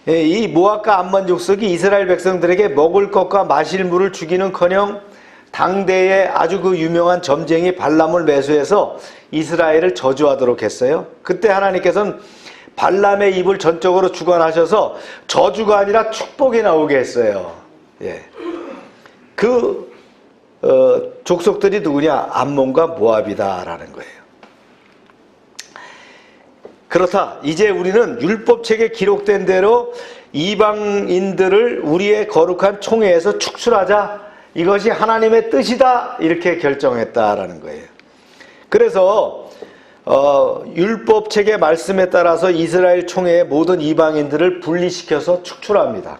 이 모압과 암몬 족속이 이스라엘 백성들에게 먹을 것과 마실 물을 주기는커녕 당대에 아주 그 유명한 점쟁이 발람을 매수해서 이스라엘을 저주하도록 했어요. 그때 하나님께서는 발람의 입을 전적으로 주관하셔서 저주가 아니라 축복이 나오게 했어요. 예. 그 족속들이 누구냐? 암몬과 모압이다라는 거예요. 그렇다. 이제 우리는 율법책에 기록된 대로 이방인들을 우리의 거룩한 총회에서 축출하자. 이것이 하나님의 뜻이다. 이렇게 결정했다라는 거예요. 그래서 율법책의 말씀에 따라서 이스라엘 총회의 모든 이방인들을 분리시켜서 축출합니다.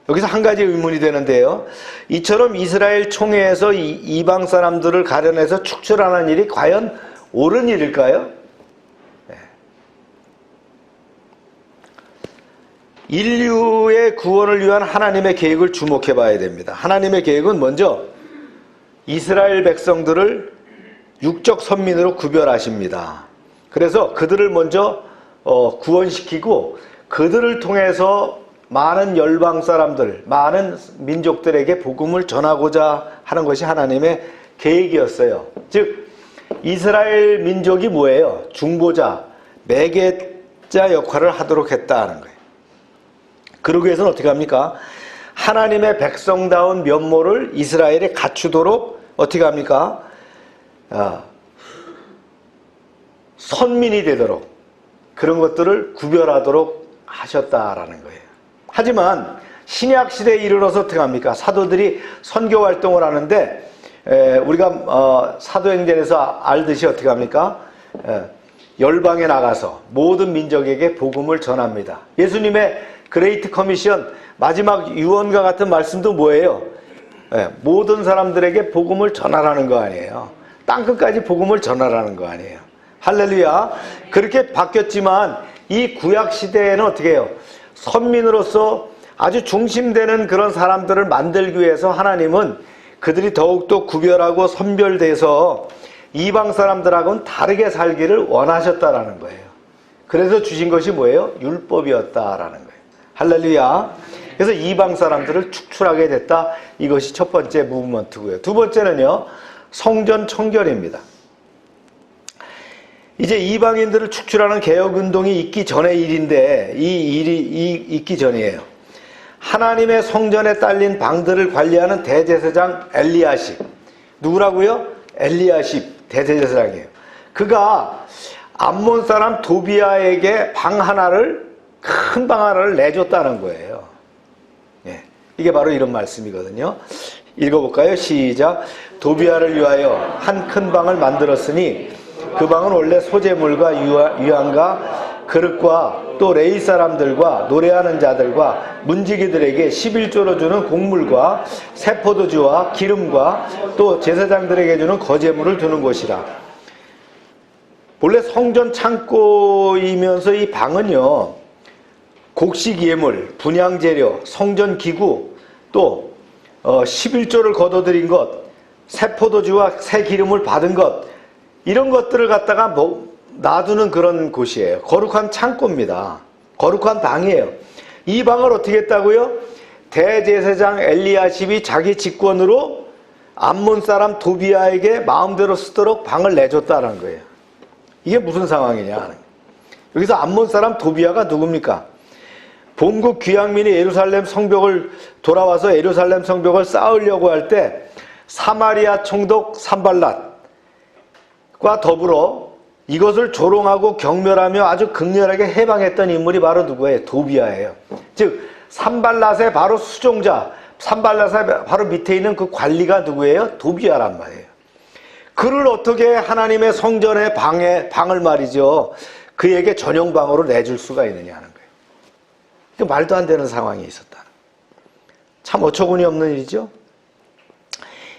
여기서 한 가지 의문이 되는데요. 이처럼 이스라엘 총회에서 이방 사람들을 가려내서 축출하는 일이 과연 옳은 일일까요? 네. 인류의 구원을 위한 하나님의 계획을 주목해 봐야 됩니다. 하나님의 계획은 먼저 이스라엘 백성들을 육적 선민으로 구별하십니다. 그래서 그들을 먼저 구원시키고 그들을 통해서 많은 열방 사람들, 많은 민족들에게 복음을 전하고자 하는 것이 하나님의 계획이었어요. 즉 이스라엘 민족이 뭐예요? 중보자, 매개자 역할을 하도록 했다는 거예요. 그러기 위해서는 어떻게 합니까? 하나님의 백성다운 면모를 이스라엘에 갖추도록 어떻게 합니까? 선민이 되도록, 그런 것들을 구별하도록 하셨다라는 거예요. 하지만 신약 시대에 이르러서 어떻게 합니까? 사도들이 선교 활동을 하는데 우리가 사도행전에서 알듯이 어떻게 합니까? 열방에 나가서 모든 민족에게 복음을 전합니다. 예수님의 그레이트 커미션, 마지막 유언과 같은 말씀도 뭐예요? 모든 사람들에게 복음을 전하라는 거 아니에요. 땅끝까지 복음을 전하라는 거 아니에요. 할렐루야. 그렇게 바뀌었지만 이 구약 시대에는 어떻게 해요? 선민으로서 아주 중심되는 그런 사람들을 만들기 위해서 하나님은 그들이 더욱더 구별하고 선별돼서 이방 사람들하고는 다르게 살기를 원하셨다라는 거예요. 그래서 주신 것이 뭐예요? 율법이었다라는 거예요. 할렐루야. 그래서 이방 사람들을 축출하게 됐다. 이것이 첫 번째 무브먼트고요. 두 번째는요, 성전 청결입니다. 이제 이방인들을 축출하는 개혁운동이 있기 전의 일인데, 이 일이 있기 전이에요. 하나님의 성전에 딸린 방들을 관리하는 대제사장 엘리야십. 누구라고요? 엘리야십 대제사장이에요. 그가 암몬 사람 도비아에게 큰 방 하나를 내줬다는 거예요. 예, 이게 바로 이런 말씀이거든요. 읽어볼까요? 시작. 도비아를 위하여 한 큰 방을 만들었으니 그 방은 원래 소재물과 유향과 그릇과 또 레위 사람들과 노래하는 자들과 문지기들에게 11조로 주는 곡물과 새 포도주와 기름과 또 제사장들에게 주는 거제물을 두는 곳이라. 원래 성전 창고이면서 이 방은요, 곡식 예물, 분향 재료, 성전 기구, 또 11조를 거둬들인 것, 새 포도주와 새 기름을 받은 것, 이런 것들을 갖다가 놔두는 그런 곳이에요. 거룩한 창고입니다. 거룩한 방이에요. 이 방을 어떻게 했다고요? 대제사장 엘리야십이 자기 직권으로 암몬 사람 도비아에게 마음대로 쓰도록 방을 내줬다는 거예요. 이게 무슨 상황이냐? 여기서 암몬 사람 도비아가 누굽니까? 본국 귀향민이 예루살렘 성벽을 돌아와서 예루살렘 성벽을 쌓으려고 할 때 사마리아 총독 산발랏과 더불어 이것을 조롱하고 경멸하며 아주 극렬하게 해방했던 인물이 바로 누구예요? 도비아예요. 즉 산발랏의 바로 수종자, 산발랏의 바로 밑에 있는 그 관리가 누구예요? 도비아란 말이에요. 그를 어떻게 하나님의 성전의 방을 말이죠, 그에게 전용방으로 내줄 수가 있느냐 하는 거예요. 그 말도 안 되는 상황이 있었다. 참 어처구니 없는 일이죠.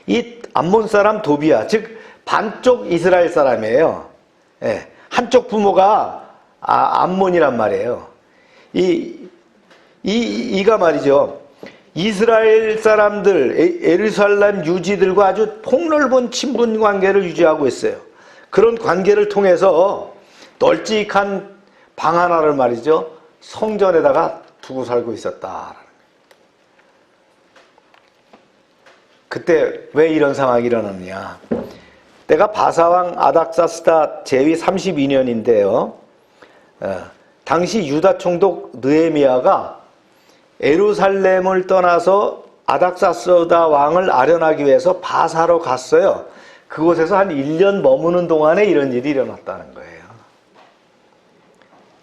이 암몬 사람 도비아, 즉 반쪽 이스라엘 사람이에요. 예, 한쪽 부모가 암몬이란 말이에요. 이가 말이죠, 이스라엘 사람들, 예루살렘 유지들과 아주 폭넓은 친분 관계를 유지하고 있어요. 그런 관계를 통해서 널찍한 방 하나를 말이죠, 성전에다가 두고 살고 있었다. 그때 왜 이런 상황이 일어났냐? 때가 바사왕 아닥사스다 제위 32년인데요. 당시 유다 총독 느헤미야가 예루살렘을 떠나서 아닥사스다 왕을 아련하기 위해서 바사로 갔어요. 그곳에서 한 1년 머무는 동안에 이런 일이 일어났다는 거예요.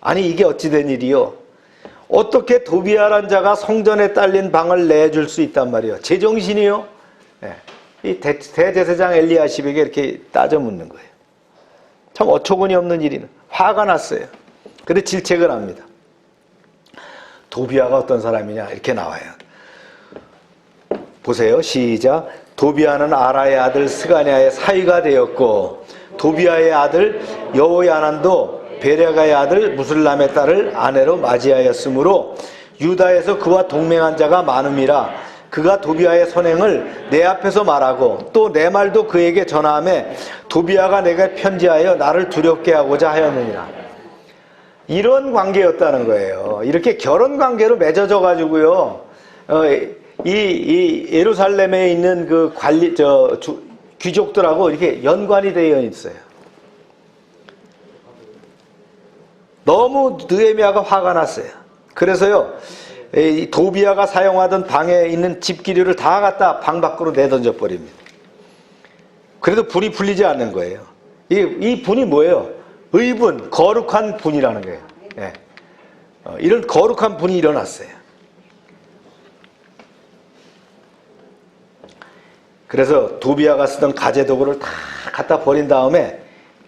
아니 이게 어찌된 일이요? 어떻게 도비아란 자가 성전에 딸린 방을 내줄 수 있단 말이에요? 제정신이요? 이 대제사장 엘리야십에게 이렇게 따져 묻는 거예요. 참 어처구니 없는 일이는. 화가 났어요. 그래서 질책을 합니다. 도비아가 어떤 사람이냐 이렇게 나와요. 보세요. 시작. 도비아는 아라의 아들 스가냐의 사위가 되었고 도비아의 아들 여호야난도 베레가의 아들 무슬람의 딸을 아내로 맞이하였으므로 유다에서 그와 동맹한 자가 많음이라. 그가 도비아의 선행을 내 앞에서 말하고 또 내 말도 그에게 전하매 도비아가 내게 편지하여 나를 두렵게 하고자 하였느니라. 이런 관계였다는 거예요. 이렇게 결혼 관계로 맺어져 가지고요, 이 예루살렘에 있는 그 귀족들하고 이렇게 연관이 되어 있어요. 너무 느헤미야가 화가 났어요. 그래서요, 이 도비아가 사용하던 방에 있는 집기류를 다 갖다 방 밖으로 내던져 버립니다. 그래도 분이 풀리지 않는 거예요. 이 분이 뭐예요? 의분, 거룩한 분이라는 거예요. 예. 이런 거룩한 분이 일어났어요. 그래서 도비아가 쓰던 가재도구를 다 갖다 버린 다음에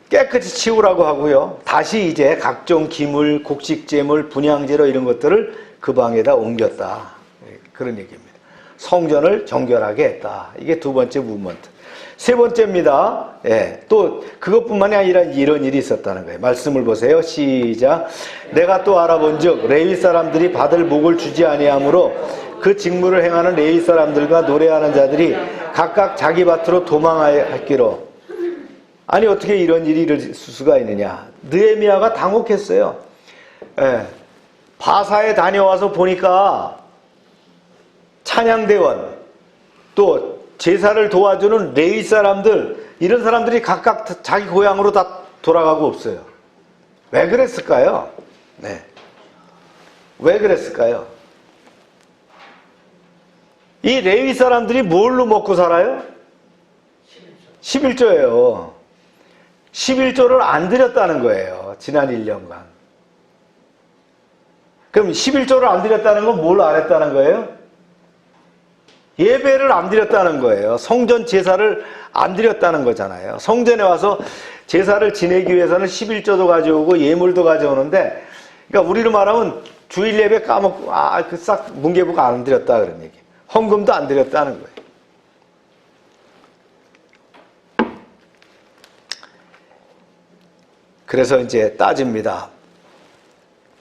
깨끗이 치우라고 하고요. 다시 이제 각종 기물, 곡식재물, 분향제로 이런 것들을 그 방에다 옮겼다. 그런 얘기입니다. 성전을 정결하게 했다. 이게 두 번째 무브먼트. 세 번째입니다. 예, 또 그것뿐만이 아니라 이런 일이 있었다는 거예요. 말씀을 보세요. 시작. 내가 또 알아본즉 레위 사람들이 받을 목을 주지 아니하므로 그 직무를 행하는 레위 사람들과 노래하는 자들이 각각 자기 밭으로 도망하였기로. 아니 어떻게 이런 일이 있을 수가 있느냐. 느헤미야가 당혹했어요. 예, 바사에 다녀와서 보니까 찬양대원 또 제사를 도와주는 레위 사람들, 이런 사람들이 각각 자기 고향으로 다 돌아가고 없어요. 왜 그랬을까요? 네. 왜 그랬을까요? 이 레위 사람들이 뭘로 먹고 살아요? 11조예요. 11조를 안 드렸다는 거예요. 지난 1년간. 그럼 11조를 안 드렸다는 건 뭘 안 했다는 거예요? 예배를 안 드렸다는 거예요. 성전 제사를 안 드렸다는 거잖아요. 성전에 와서 제사를 지내기 위해서는 11조도 가져오고 예물도 가져오는데, 그러니까 우리로 말하면 주일 예배 까먹고 그 싹 뭉개보고 안 드렸다 그런 얘기. 헌금도 안 드렸다는 거예요. 그래서 이제 따집니다.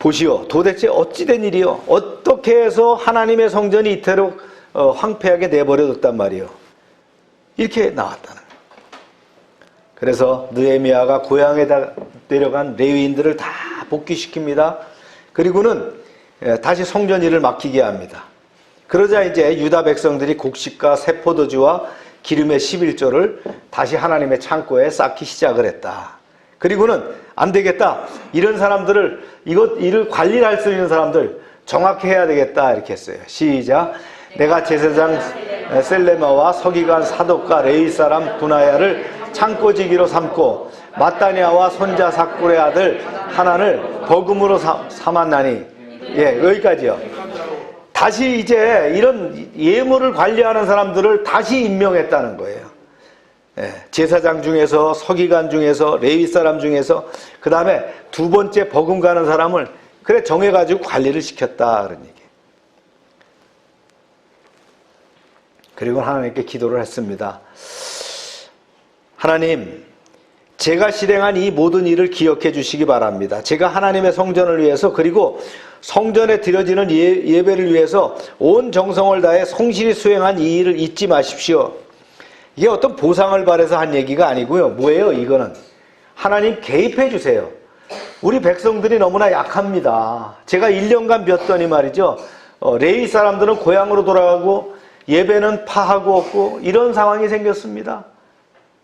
보시오, 도대체 어찌된 일이요? 어떻게 해서 하나님의 성전이 이토록 황폐하게 내버려뒀단 말이요. 이렇게 나왔다는 거예요. 그래서 느헤미야가 고향에다 내려간 레위인들을 다 복귀시킵니다. 그리고는 다시 성전 일을 맡기게 합니다. 그러자 이제 유다 백성들이 곡식과 새 포도주와 기름의 11조를 다시 하나님의 창고에 쌓기 시작을 했다. 그리고는 안 되겠다. 이런 사람들을, 이를 관리할 수 있는 사람들 정확히 해야 되겠다. 이렇게 했어요. 시작. 내가 제사장 셀레마와 서기관 사독과 레위 사람 분하야를 창고지기로 삼고 마따니아와 손자 삭굴의 아들 하나를 버금으로 삼았나니. 예, 여기까지요. 다시 이제 이런 예물을 관리하는 사람들을 다시 임명했다는 거예요. 예, 제사장 중에서, 서기관 중에서, 레위 사람 중에서, 그 다음에 두 번째 버금가는 사람을 그래 정해가지고 관리를 시켰다 그런 얘기. 그리고 하나님께 기도를 했습니다. 하나님, 제가 실행한 이 모든 일을 기억해 주시기 바랍니다. 제가 하나님의 성전을 위해서, 그리고 성전에 드려지는 예배를 위해서 온 정성을 다해 성실히 수행한 이 일을 잊지 마십시오. 이게 어떤 보상을 바라서 한 얘기가 아니고요. 뭐예요? 이거는 하나님 개입해 주세요. 우리 백성들이 너무나 약합니다. 제가 1년간 뵀더니 말이죠. 레위 사람들은 고향으로 돌아가고 예배는 파하고 없고 이런 상황이 생겼습니다.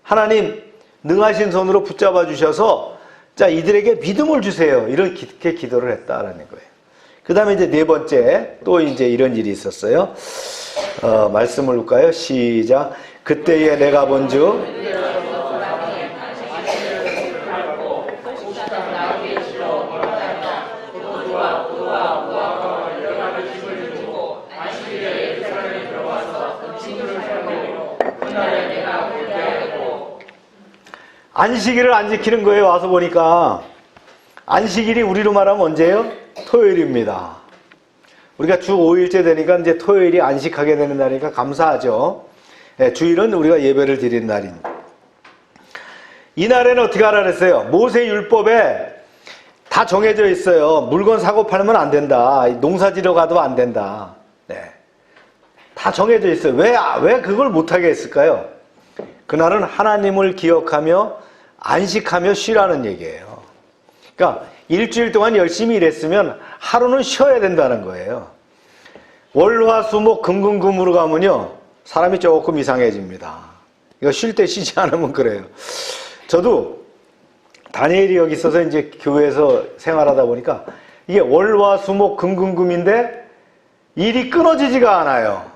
하나님 능하신 손으로 붙잡아 주셔서 자 이들에게 믿음을 주세요. 이렇게 기도를 했다라는 거예요. 그 다음에 이제 네 번째 또 이제 이런 일이 있었어요. 말씀을 볼까요? 시작. 그때에 내가 본즉 안식일을 안 지키는 거예요. 와서 보니까 안식일이 우리로 말하면 언제예요? 토요일입니다. 우리가 주 5일째 되니까 이제 토요일이 안식하게 되는 날이니까 감사하죠. 네, 주일은 우리가 예배를 드리는 날입니다. 이날에는 어떻게 하라 그랬어요? 모세 율법에 다 정해져 있어요. 물건 사고 팔면 안 된다. 농사 지러 가도 안 된다. 네. 다 정해져 있어요. 왜 그걸 못하게 했을까요? 그날은 하나님을 기억하며 안식하며 쉬라는 얘기예요. 그러니까 일주일 동안 열심히 일했으면 하루는 쉬어야 된다는 거예요. 월화수목 금금금으로 가면요 사람이 조금 이상해집니다. 이거 쉴 때 쉬지 않으면 그래요. 저도 다니엘이 여기 있어서 이제 교회에서 생활하다 보니까 이게 월화수목 금금금인데 일이 끊어지지가 않아요.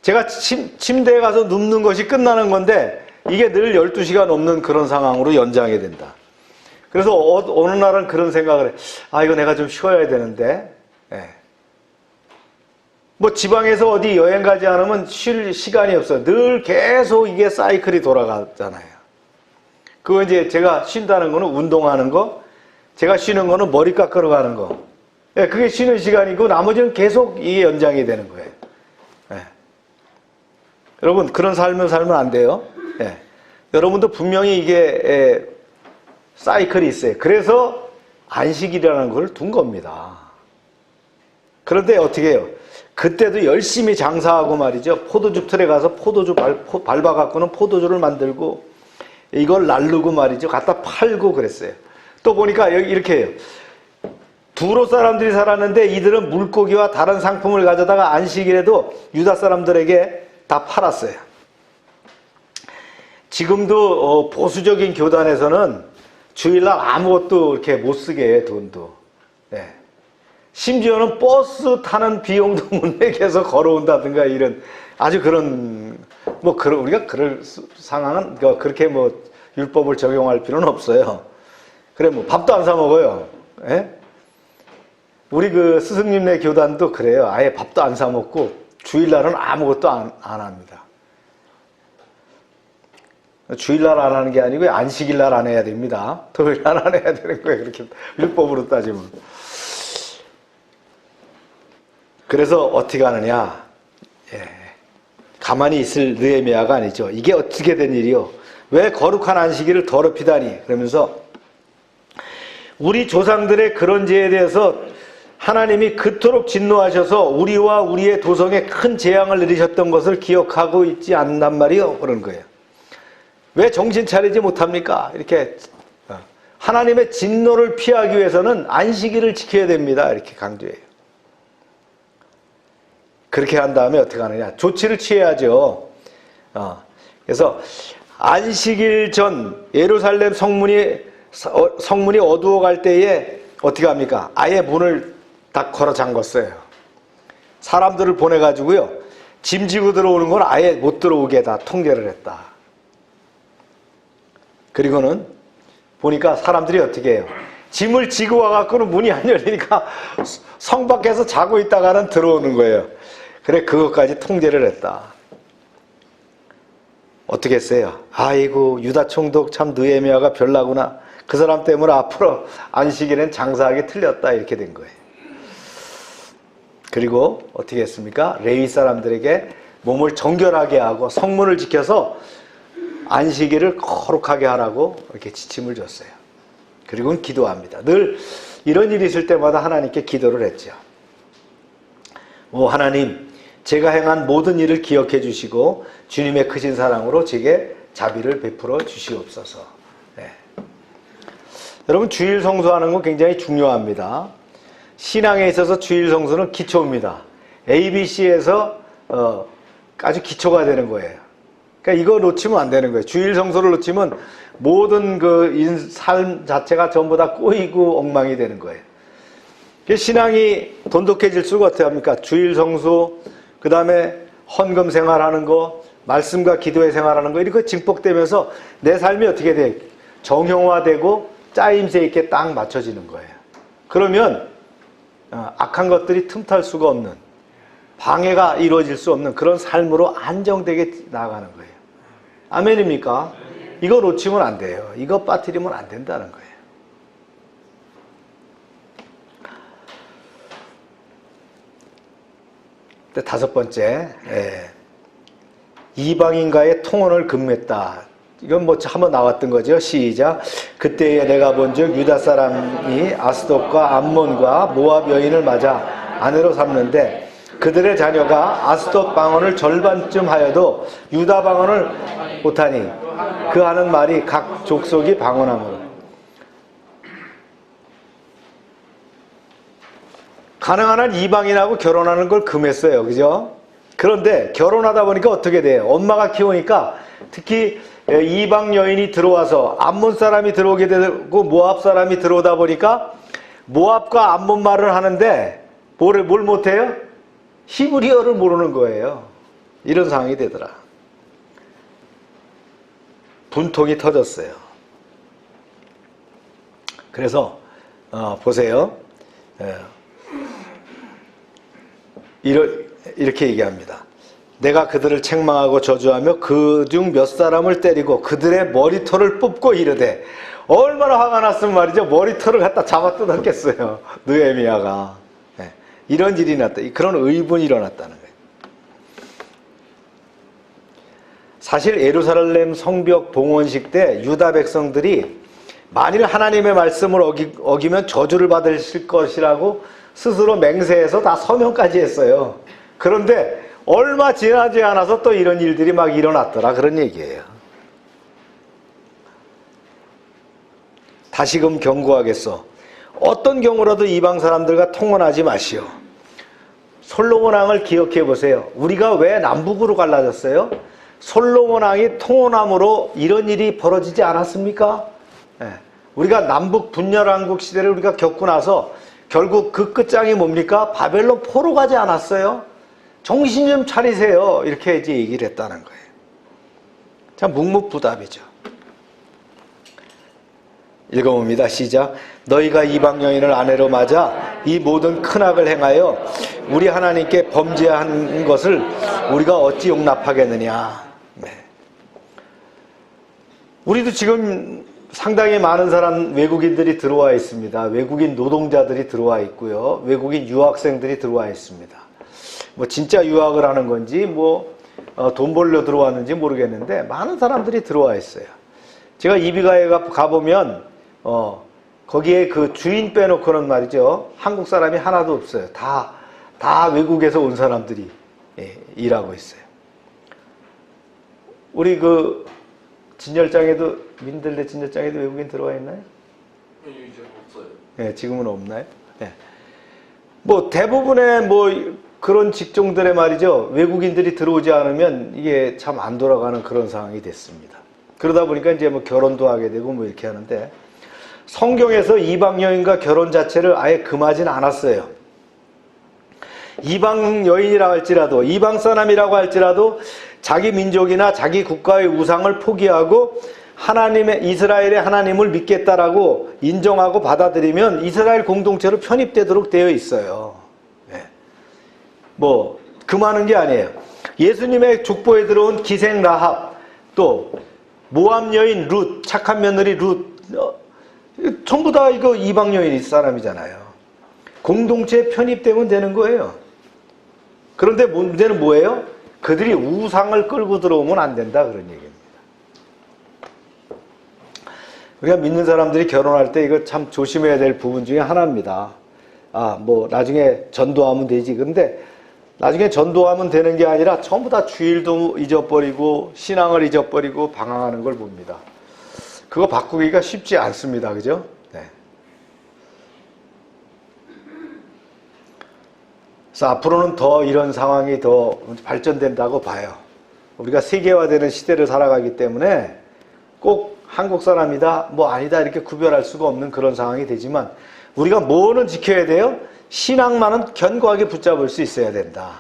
제가 침대에 가서 눕는 것이 끝나는 건데 이게 늘 12시간 넘는 그런 상황으로 연장이 된다. 그래서 어느 날은 그런 생각을 해. 아, 이거 내가 좀 쉬어야 되는데. 예. 뭐 지방에서 어디 여행 가지 않으면 쉴 시간이 없어요. 늘 계속 이게 사이클이 돌아가잖아요. 그거 이제 제가 쉰다는 거는 운동하는 거, 제가 쉬는 거는 머리 깎으러 가는 거. 예, 그게 쉬는 시간이고 나머지는 계속 이게 연장이 되는 거예요. 예. 여러분, 그런 삶을 살면 안 돼요. 예. 여러분도 분명히 이게 사이클이 있어요. 그래서 안식일이라는 걸 둔 겁니다. 그런데 어떻게 해요? 그때도 열심히 장사하고 말이죠. 포도주 틀에 가서 포도주 밟아갖고는 포도주를 만들고 이걸 날르고 말이죠. 갖다 팔고 그랬어요. 또 보니까 여기 이렇게 해요. 두로 사람들이 살았는데 이들은 물고기와 다른 상품을 가져다가 안식일에도 유다 사람들에게 다 팔았어요. 지금도 보수적인 교단에서는 주일날 아무것도 이렇게 못 쓰게 해요, 돈도. 네. 심지어는 버스 타는 비용도 못 내게해서 걸어온다든가 이런 아주 그런 우리가 그럴 상황은 그렇게 율법을 적용할 필요는 없어요. 그래 밥도 안 사 먹어요. 예? 우리 그 스승님네 교단도 그래요. 아예 밥도 안 사 먹고 주일날은 아무것도 안 합니다. 주일날 안 하는 게 아니고 안식일날 안 해야 됩니다. 토요일날 안 해야 되는 거예요. 그렇게 율법으로 따지면. 그래서 어떻게 하느냐? 예. 가만히 있을 느헤미야가 아니죠. 이게 어떻게 된 일이요? 왜 거룩한 안식일을 더럽히다니? 그러면서 우리 조상들의 그런 죄에 대해서 하나님이 그토록 진노하셔서 우리와 우리의 도성에 큰 재앙을 내리셨던 것을 기억하고 있지 않단 말이요. 그런 거예요. 왜 정신 차리지 못합니까? 이렇게 하나님의 진노를 피하기 위해서는 안식일을 지켜야 됩니다. 이렇게 강조해요. 그렇게 한 다음에 어떻게 하느냐? 조치를 취해야죠. 그래서 안식일 전 예루살렘 성문이 어두워갈 때에 어떻게 합니까? 아예 문을 다 걸어 잠궜어요. 사람들을 보내가지고요. 짐 지고 들어오는 건 아예 못 들어오게 다 통제를 했다. 그리고는 보니까 사람들이 어떻게 해요? 짐을 지고 와갖고는 문이 안 열리니까 성 밖에서 자고 있다가는 들어오는 거예요. 그래, 그것까지 통제를 했다. 어떻게 했어요? 아이고, 유다 총독 참 느헤미야가 별나구나. 그 사람 때문에 앞으로 안식일엔 장사하기 틀렸다. 이렇게 된 거예요. 그리고 어떻게 했습니까? 레위 사람들에게 몸을 정결하게 하고 성문을 지켜서 안식일을 거룩하게 하라고 이렇게 지침을 줬어요. 그리고는 기도합니다. 늘 이런 일이 있을 때마다 하나님께 기도를 했죠. 오 하나님, 제가 행한 모든 일을 기억해 주시고 주님의 크신 사랑으로 제게 자비를 베풀어 주시옵소서. 네. 여러분, 주일 성수하는 건 굉장히 중요합니다. 신앙에 있어서 주일 성수는 기초입니다. ABC에서 아주 기초가 되는 거예요. 그러니까 이거 놓치면 안 되는 거예요. 주일 성수를 놓치면 모든 삶 자체가 전부 다 꼬이고 엉망이 되는 거예요. 신앙이 돈독해질수록 어떻게 합니까? 주일 성수, 그 다음에 헌금 생활하는 거, 말씀과 기도의 생활하는 거, 이렇게 증폭되면서 내 삶이 어떻게 돼? 정형화되고 짜임새 있게 딱 맞춰지는 거예요. 그러면 악한 것들이 틈탈 수가 없는, 방해가 이루어질 수 없는 그런 삶으로 안정되게 나아가는 거예요. 아멘입니까? 이거 놓치면 안 돼요. 이거 빠뜨리면 안 된다는 거예요. 다섯 번째, 이방인과의 통혼을 금했다. 이건 한번 나왔던 거죠. 시작. 그때에 내가 본즉 유다 사람이 아스돗과 암몬과 모압 여인을 맞아 아내로 삼는데 그들의 자녀가 아스돗 방언을 절반쯤 하여도 유다 방언을 못하니 그 하는 말이 각 족속이 방언함으로. 가능한 한 이방인하고 결혼하는 걸 금했어요. 그죠? 그런데 결혼하다 보니까 어떻게 돼요? 엄마가 키우니까 특히 이방 여인이 들어와서 암몬 사람이 들어오게 되고 모압 사람이 들어오다 보니까 모압과 암몬 말을 하는데 뭘 못해요? 히브리어를 모르는 거예요. 이런 상황이 되더라. 분통이 터졌어요. 그래서 보세요. 이렇게 얘기합니다. 내가 그들을 책망하고 저주하며 그중 몇 사람을 때리고 그들의 머리털을 뽑고 이르되, 얼마나 화가 났으면 말이죠. 머리털을 갖다 잡아 뜯었겠어요. 느헤미야가. 이런 일이 났다. 그런 의분이 일어났다는 거예요. 사실 예루살렘 성벽 봉헌식 때 유다 백성들이 만일 하나님의 말씀을 어기면 저주를 받으실 것이라고 스스로 맹세해서 다 서명까지 했어요. 그런데 얼마 지나지 않아서 또 이런 일들이 막 일어났더라, 그런 얘기예요. 다시금 경고하겠소. 어떤 경우라도 이방 사람들과 통혼하지 마시오. 솔로몬 왕을 기억해 보세요. 우리가 왜 남북으로 갈라졌어요? 솔로몬 왕이 통혼함으로 이런 일이 벌어지지 않았습니까? 우리가 남북 분열왕국 시대를 우리가 겪고 나서 결국 그 끝장이 뭡니까? 바벨론 포로 가지 않았어요? 정신 좀 차리세요. 이렇게 이제 얘기를 했다는 거예요. 참 묵묵부답이죠. 읽어봅니다. 시작. 너희가 이방 여인을 아내로 맞아 이 모든 큰 악을 행하여 우리 하나님께 범죄한 것을 우리가 어찌 용납하겠느냐. 우리도 지금 상당히 많은 외국인들이 들어와 있습니다. 외국인 노동자들이 들어와 있고요. 외국인 유학생들이 들어와 있습니다. 뭐 진짜 유학을 하는 건지 돈 벌려 들어왔는지 모르겠는데 많은 사람들이 들어와 있어요. 제가 이비가에 가보면 거기에 그 주인 빼놓고는 말이죠. 한국 사람이 하나도 없어요. 다 외국에서 온 사람들이 일하고 있어요. 우리 그 진열장에도, 민들레 진열장에도 외국인 들어와 있나요? 이제 없어요. 네, 지금은 없나요? 네. 대부분의 그런 직종들에 말이죠. 외국인들이 들어오지 않으면 이게 참 안 돌아가는 그런 상황이 됐습니다. 그러다 보니까 이제 결혼도 하게 되고 이렇게 하는데, 성경에서 이방 여인과 결혼 자체를 아예 금하진 않았어요. 이방 여인이라고 할지라도, 이방 사람이라고 할지라도 자기 민족이나 자기 국가의 우상을 포기하고 이스라엘의 하나님을 믿겠다라고 인정하고 받아들이면 이스라엘 공동체로 편입되도록 되어 있어요. 금하는 게 아니에요. 예수님의 족보에 들어온 기생 라합, 또 모압 여인 룻, 착한 며느리 룻, 전부 다 이거 이방 여인 사람이잖아요. 공동체에 편입되면 되는 거예요. 그런데 문제는 뭐예요? 그들이 우상을 끌고 들어오면 안 된다, 그런 얘기입니다. 우리가 믿는 사람들이 결혼할 때 이거 참 조심해야 될 부분 중에 하나입니다. 나중에 전도하면 되지. 근데 나중에 전도하면 되는 게 아니라 전부 다 주일도 잊어버리고 신앙을 잊어버리고 방황하는 걸 봅니다. 그거 바꾸기가 쉽지 않습니다. 그죠? 네. 그래서 앞으로는 더 이런 상황이 더 발전된다고 봐요. 우리가 세계화되는 시대를 살아가기 때문에 꼭 한국 사람이다, 아니다 이렇게 구별할 수가 없는 그런 상황이 되지만, 우리가 뭐는 지켜야 돼요? 신앙만은 견고하게 붙잡을 수 있어야 된다.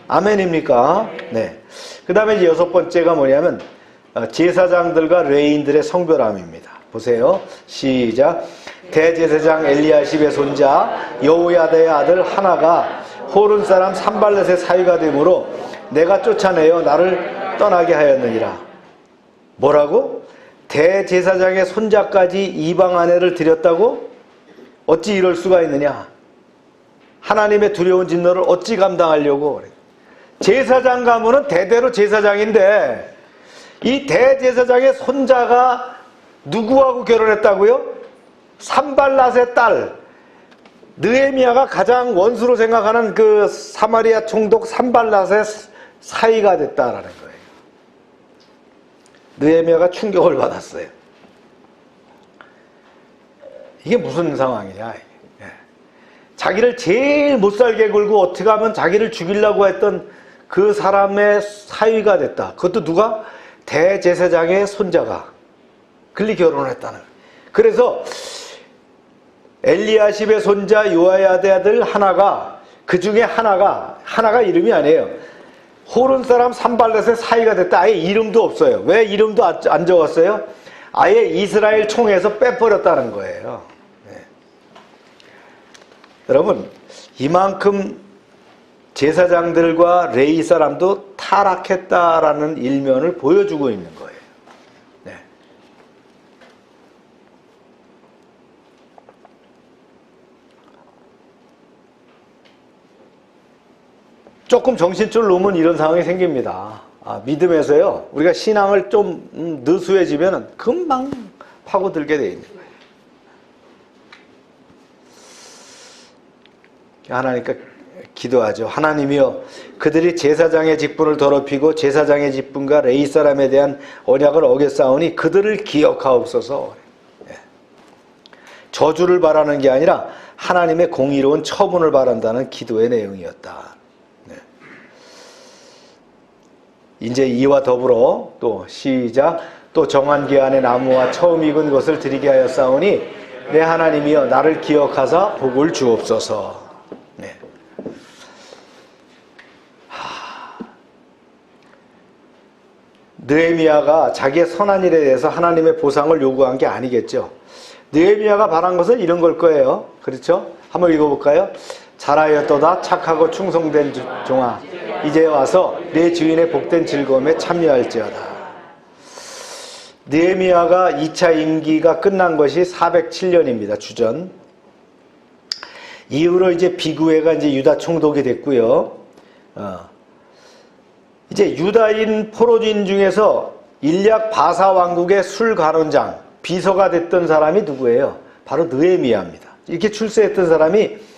아멘입니까? 네. 그 다음에 이제 6번째가 뭐냐면 제사장들과 레위인들의 성별함입니다. 보세요. 시작. 대제사장 엘리야십의 손자 여호야다의 아들 하나가 호른 사람 산발렛의 사위가 되므로 내가 쫓아내어 나를 떠나게 하였느니라. 뭐라고? 대제사장의 손자까지 이방 아내를 들였다고? 어찌 이럴 수가 있느냐? 하나님의 두려운 진노를 어찌 감당하려고? 제사장 가문은 대대로 제사장인데 이 대제사장의 손자가 누구하고 결혼했다고요? 산발랏의 딸 느헤미야가 가장 원수로 생각하는 그 사마리아 총독 산발랏의 사위가 됐다라는 거예요. 느헤미야가 충격을 받았어요. 이게 무슨 상황이냐? 자기를 제일 못살게 굴고 어떻게 하면 자기를 죽이려고 했던 그 사람의 사위가 됐다. 그것도 누가? 대제사장의 손자가 글리 결혼을 했다는 거예요. 그래서 엘리야십의 손자 요야다의 아들 하나가, 그 중에 하나가 이름이 아니에요. 호른 사람 산발렛의 사위가 됐다. 아예 이름도 없어요. 왜 이름도 안 적었어요? 아예 이스라엘 총회에서 빼버렸다는 거예요. 여러분, 이만큼 제사장들과 레위 사람도 타락했다라는 일면을 보여주고 있는 거예요. 네. 조금 정신줄 놓으면 이런 상황이 생깁니다. 믿음에서요, 우리가 신앙을 좀 느수해지면 금방 파고들게 돼 있는 거예요. 하나님께 기도하죠. 하나님이여, 그들이 제사장의 직분을 더럽히고 제사장의 직분과 레위 사람에 대한 언약을 어겼사오니 그들을 기억하옵소서. 저주를 바라는 게 아니라 하나님의 공의로운 처분을 바란다는 기도의 내용이었다. 이제 이와 더불어 또 시작, 또 정한 기한의 나무와 처음 익은 것을 드리게 하였사오니 내 하나님이여 나를 기억하사 복을 주옵소서. 네. 느헤미야가 자기의 선한 일에 대해서 하나님의 보상을 요구한 게 아니겠죠. 느헤미야가 바란 것은 이런 걸 거예요. 그렇죠? 한번 읽어볼까요? 잘하였도다 착하고 충성된 종아, 이제 와서 내 주인의 복된 즐거움에 참여할지어다. 느헤미야가 2차 임기가 끝난 것이 407년입니다. 주전. 이후로 이제 비구회가 이제 유다 총독이 됐고요. 이제 유다인 포로진 중에서 일약 바사 왕국의 술관원장, 비서가 됐던 사람이 누구예요? 바로 느헤미야입니다. 이렇게 출세했던 사람이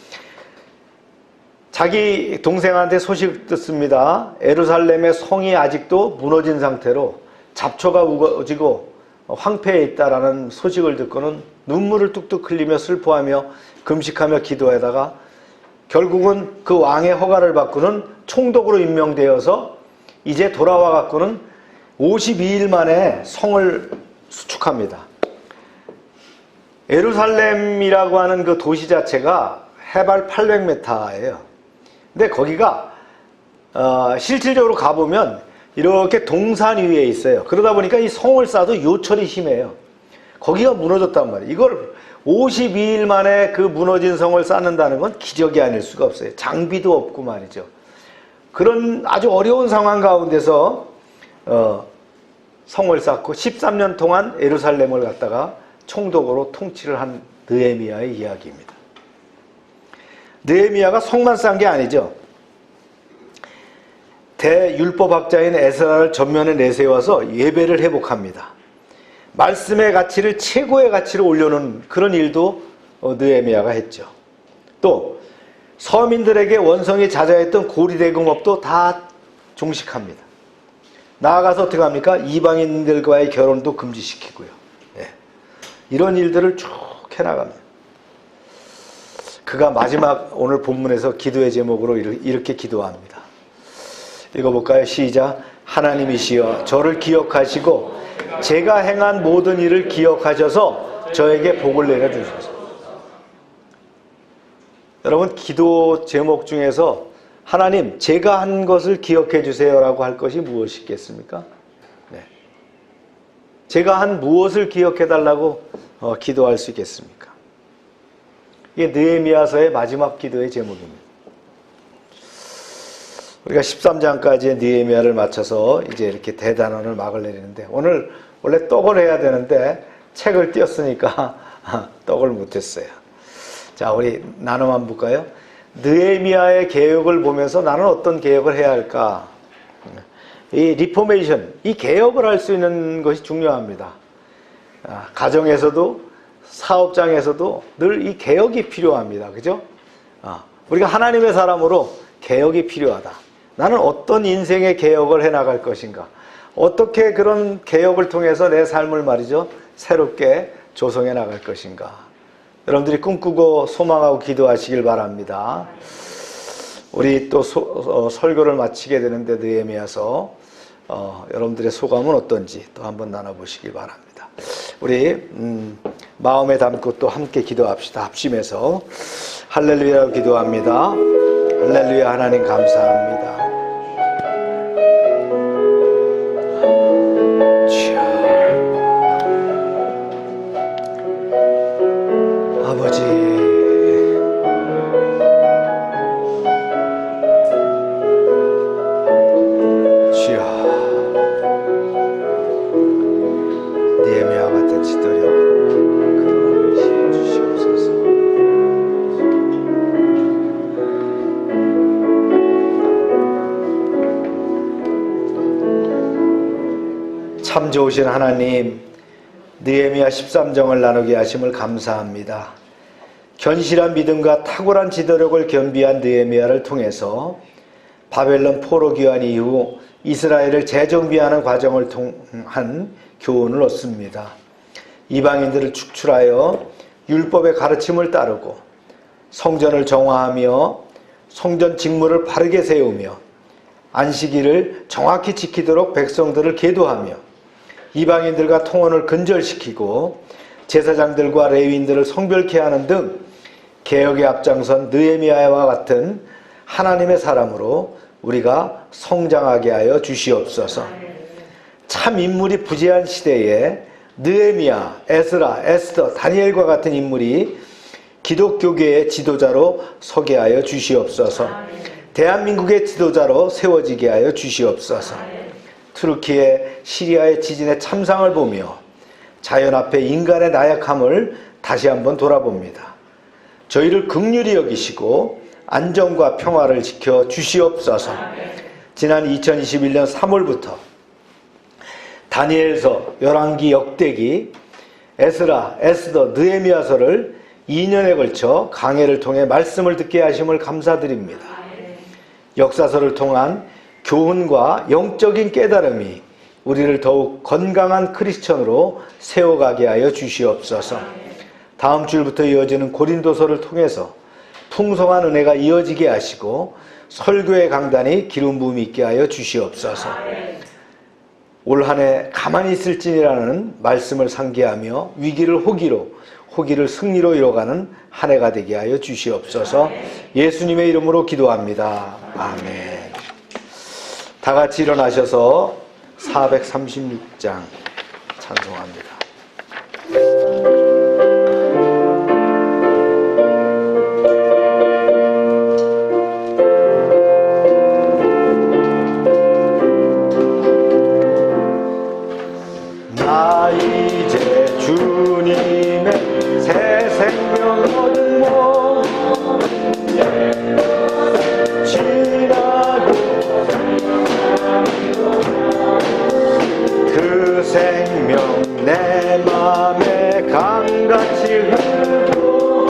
자기 동생한테 소식 듣습니다. 예루살렘의 성이 아직도 무너진 상태로 잡초가 우거지고 황폐해 있다라는 소식을 듣고는 눈물을 뚝뚝 흘리며 슬퍼하며 금식하며 기도하다가 결국은 그 왕의 허가를 받고는 총독으로 임명되어서 이제 돌아와 갖고는 52일 만에 성을 수축합니다. 예루살렘이라고 하는 그 도시 자체가 해발 800m예요. 근데 거기가 실질적으로 가보면 이렇게 동산 위에 있어요. 그러다 보니까 이 성을 쌓아도 요철이 심해요. 거기가 무너졌단 말이에요. 이걸 52일 만에 그 무너진 성을 쌓는다는 건 기적이 아닐 수가 없어요. 장비도 없고 말이죠. 그런 아주 어려운 상황 가운데서 성을 쌓고 13년 동안 예루살렘을 갖다가 총독으로 통치를 한 느헤미야의 이야기입니다. 느헤미야가 성만 쌓은 게 아니죠. 대율법학자인 에스라를 전면에 내세워서 예배를 회복합니다. 말씀의 가치를 최고의 가치로 올려놓은 그런 일도 느헤미야가 했죠. 또 서민들에게 원성이 잦아있던 고리대금업도 다 종식합니다. 나아가서 어떻게 합니까? 이방인들과의 결혼도 금지시키고요. 네. 이런 일들을 쭉 해나갑니다. 그가 마지막 오늘 본문에서 기도의 제목으로 이렇게 기도합니다. 읽어볼까요? 시작. 하나님이시여 저를 기억하시고 제가 행한 모든 일을 기억하셔서 저에게 복을 내려주소서. 여러분, 기도 제목 중에서 하나님 제가 한 것을 기억해 주세요 라고 할 것이 무엇이겠습니까? 네. 제가 한 무엇을 기억해 달라고 기도할 수 있겠습니까? 이게 느헤미야서의 마지막 기도의 제목입니다. 우리가 13장까지의 느헤미야를 마쳐서 이제 이렇게 대단원을 막을 내리는데, 오늘 원래 떡을 해야 되는데 책을 띄었으니까 떡을 못했어요. 자, 우리 나눠 한번 볼까요? 느헤미야의 개혁을 보면서 나는 어떤 개혁을 해야 할까? 이 리포메이션, 이 개혁을 할 수 있는 것이 중요합니다. 가정에서도 사업장에서도 늘 이 개혁이 필요합니다. 그죠? 우리가 하나님의 사람으로 개혁이 필요하다. 나는 어떤 인생의 개혁을 해나갈 것인가? 어떻게 그런 개혁을 통해서 내 삶을 말이죠, 새롭게 조성해 나갈 것인가? 여러분들이 꿈꾸고 소망하고 기도하시길 바랍니다. 우리 또 설교를 마치게 되는데 느헤미야서 여러분들의 소감은 어떤지 또 한번 나눠보시길 바랍니다. 우리 마음에 담고 또 함께 기도합시다. 합심해서 할렐루야라고 기도합니다. 할렐루야. 하나님 감사합니다. 아버지, 참 좋으신 하나님, 느헤미야 13장을 나누게 하심을 감사합니다. 견실한 믿음과 탁월한 지도력을 겸비한 느헤미야를 통해서 바벨론 포로 귀환 이후 이스라엘을 재정비하는 과정을 통한 교훈을 얻습니다. 이방인들을 축출하여 율법의 가르침을 따르고 성전을 정화하며 성전 직무를 바르게 세우며 안식일을 정확히 지키도록 백성들을 계도하며 이방인들과 통혼을 근절시키고 제사장들과 레위인들을 성별케 하는 등 개혁에 앞장선 느헤미야와 같은 하나님의 사람으로 우리가 성장하게 하여 주시옵소서. 참 인물이 부재한 시대에 느헤미야, 에스라, 에스더, 다니엘과 같은 인물이 기독교계의 지도자로 서게 하여 주시옵소서. 대한민국의 지도자로 세워지게 하여 주시옵소서. 투르키의 시리아의 지진의 참상을 보며 자연 앞에 인간의 나약함을 다시 한번 돌아봅니다. 저희를 긍휼히 여기시고 안정과 평화를 지켜 주시옵소서. 지난 2021년 3월부터 다니엘서, 열왕기, 역대기, 에스라, 에스더, 느헤미야서를 2년에 걸쳐 강해를 통해 말씀을 듣게 하심을 감사드립니다. 역사서를 통한 교훈과 영적인 깨달음이 우리를 더욱 건강한 크리스천으로 세워가게 하여 주시옵소서. 다음 주일부터 이어지는 고린도서를 통해서 풍성한 은혜가 이어지게 하시고 설교의 강단이 기름 부음이 있게 하여 주시옵소서. 올 한 해 가만히 있을지니라는 말씀을 상기하며 위기를 호기로, 호기를 승리로 이뤄가는 한 해가 되게 하여 주시옵소서. 예수님의 이름으로 기도합니다. 아멘. 다 같이 일어나셔서 436장 찬송합니다. 나 이제 주님의 새 생명 얻은 몸 지나고 그 생명 내 맘에 강같이 흐르고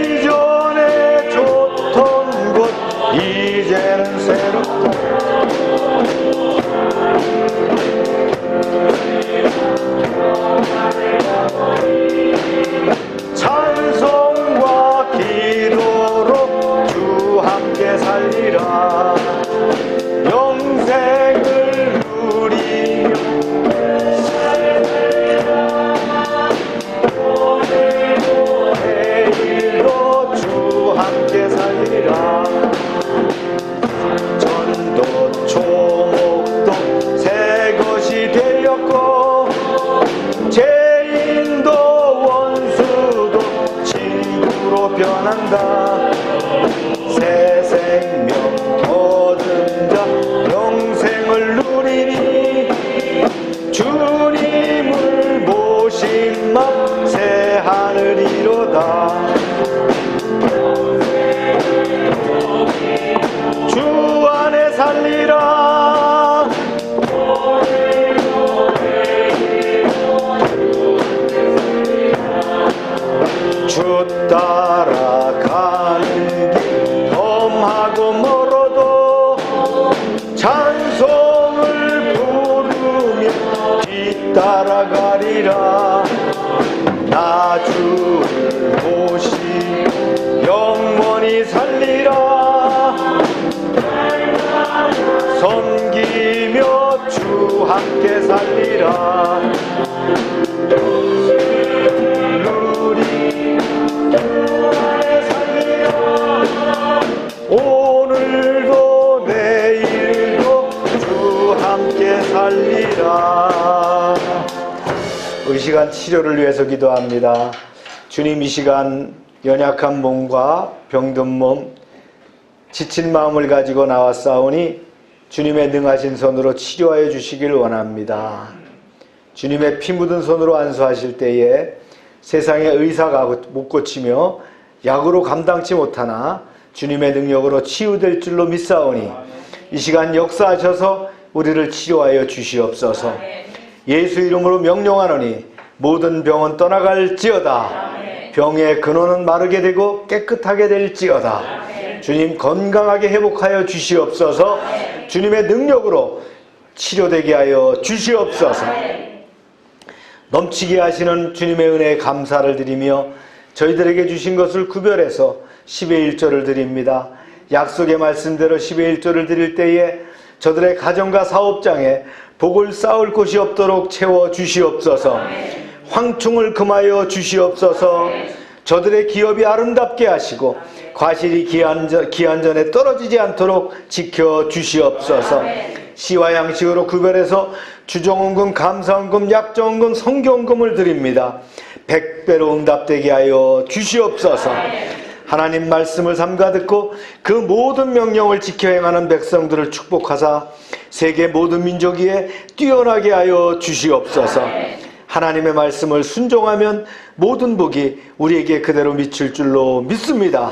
이전에 좋던 곳 이제는 새롭다. 찬송과 기도로 주 함께 살리라. 영생을 누리며 내일도 주 함께 살리라. 전도 초목도 새 것이 되었고 죄인도 원수도 친구로 변한다. 새 생명 얻은 자 영생을 누리니 주님을 모신 맘 새 하늘이로다. 주 안에 살리라. 주 따라가는 길 험하고 멀어도 찬송을 부르며 뒤따라가리라. 나 주를 모시 영원히 살리라. 섬기며 주 함께 살리라. 누리 살리라. 오늘도 내일도 주 함께 살리라. 이 시간 치료를 위해서 기도합니다. 주님, 이 시간 연약한 몸과 병든 몸, 지친 마음을 가지고 나왔사오니 주님의 능하신 손으로 치료하여 주시길 원합니다. 주님의 피 묻은 손으로 안수하실 때에 세상의 의사가 못 고치며 약으로 감당치 못하나 주님의 능력으로 치유될 줄로 믿사오니 이 시간 역사하셔서 우리를 치료하여 주시옵소서. 예수 이름으로 명령하노니 모든 병은 떠나갈지어다. 병의 근원은 마르게 되고 깨끗하게 될지어다. 주님, 건강하게 회복하여 주시옵소서. 주님의 능력으로 치료되게 하여 주시옵소서. 넘치게 하시는 주님의 은혜에 감사를 드리며 저희들에게 주신 것을 구별해서 10의 1조를 드립니다. 약속의 말씀대로 10의 1조를 드릴 때에 저들의 가정과 사업장에 복을 쌓을 곳이 없도록 채워 주시옵소서. 황충을 금하여 주시옵소서. 저들의 기업이 아름답게 하시고 과실이 기한전에 떨어지지 않도록 지켜 주시옵소서. 시와 양식으로 구별해서 주정원금, 감사원금, 약정원금, 성경금을 드립니다. 100배로 응답되게 하여 주시옵소서. 하나님 말씀을 삼가 듣고 그 모든 명령을 지켜 행하는 백성들을 축복하사 세계 모든 민족 위에 뛰어나게 하여 주시옵소서. 하나님의 말씀을 순종하면 모든 복이 우리에게 그대로 미칠 줄로 믿습니다.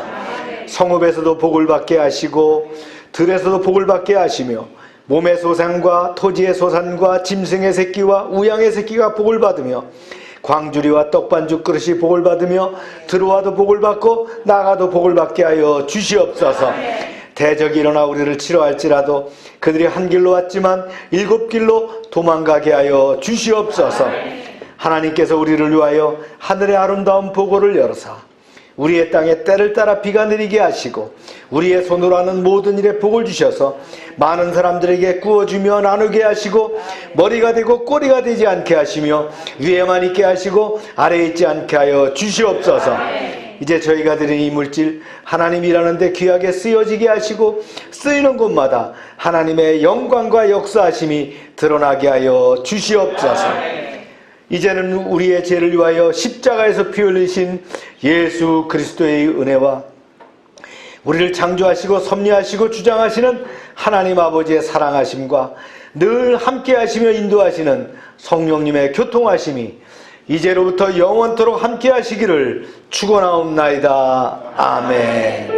성읍에서도 복을 받게 하시고 들에서도 복을 받게 하시며 몸의 소산과 토지의 소산과 짐승의 새끼와 우양의 새끼가 복을 받으며 광주리와 떡반죽 그릇이 복을 받으며 들어와도 복을 받고 나가도 복을 받게 하여 주시옵소서. 대적이 일어나 우리를 치러할지라도 그들이 한 길로 왔지만 7길로 도망가게 하여 주시옵소서. 하나님께서 우리를 위하여 하늘의 아름다운 보고를 열어사 우리의 땅에 때를 따라 비가 내리게 하시고 우리의 손으로 하는 모든 일에 복을 주셔서 많은 사람들에게 구워주며 나누게 하시고 머리가 되고 꼬리가 되지 않게 하시며 위에만 있게 하시고 아래에 있지 않게 하여 주시옵소서. 이제 저희가 드린 이 물질 하나님 일하는데 귀하게 쓰여지게 하시고 쓰이는 곳마다 하나님의 영광과 역사하심이 드러나게 하여 주시옵소서. 이제는 우리의 죄를 위하여 십자가에서 피 흘리신 예수 그리스도의 은혜와 우리를 창조하시고 섭리하시고 주장하시는 하나님 아버지의 사랑하심과 늘 함께 하시며 인도하시는 성령님의 교통하심이 이제로부터 영원토록 함께 하시기를 축원하옵나이다. 아멘.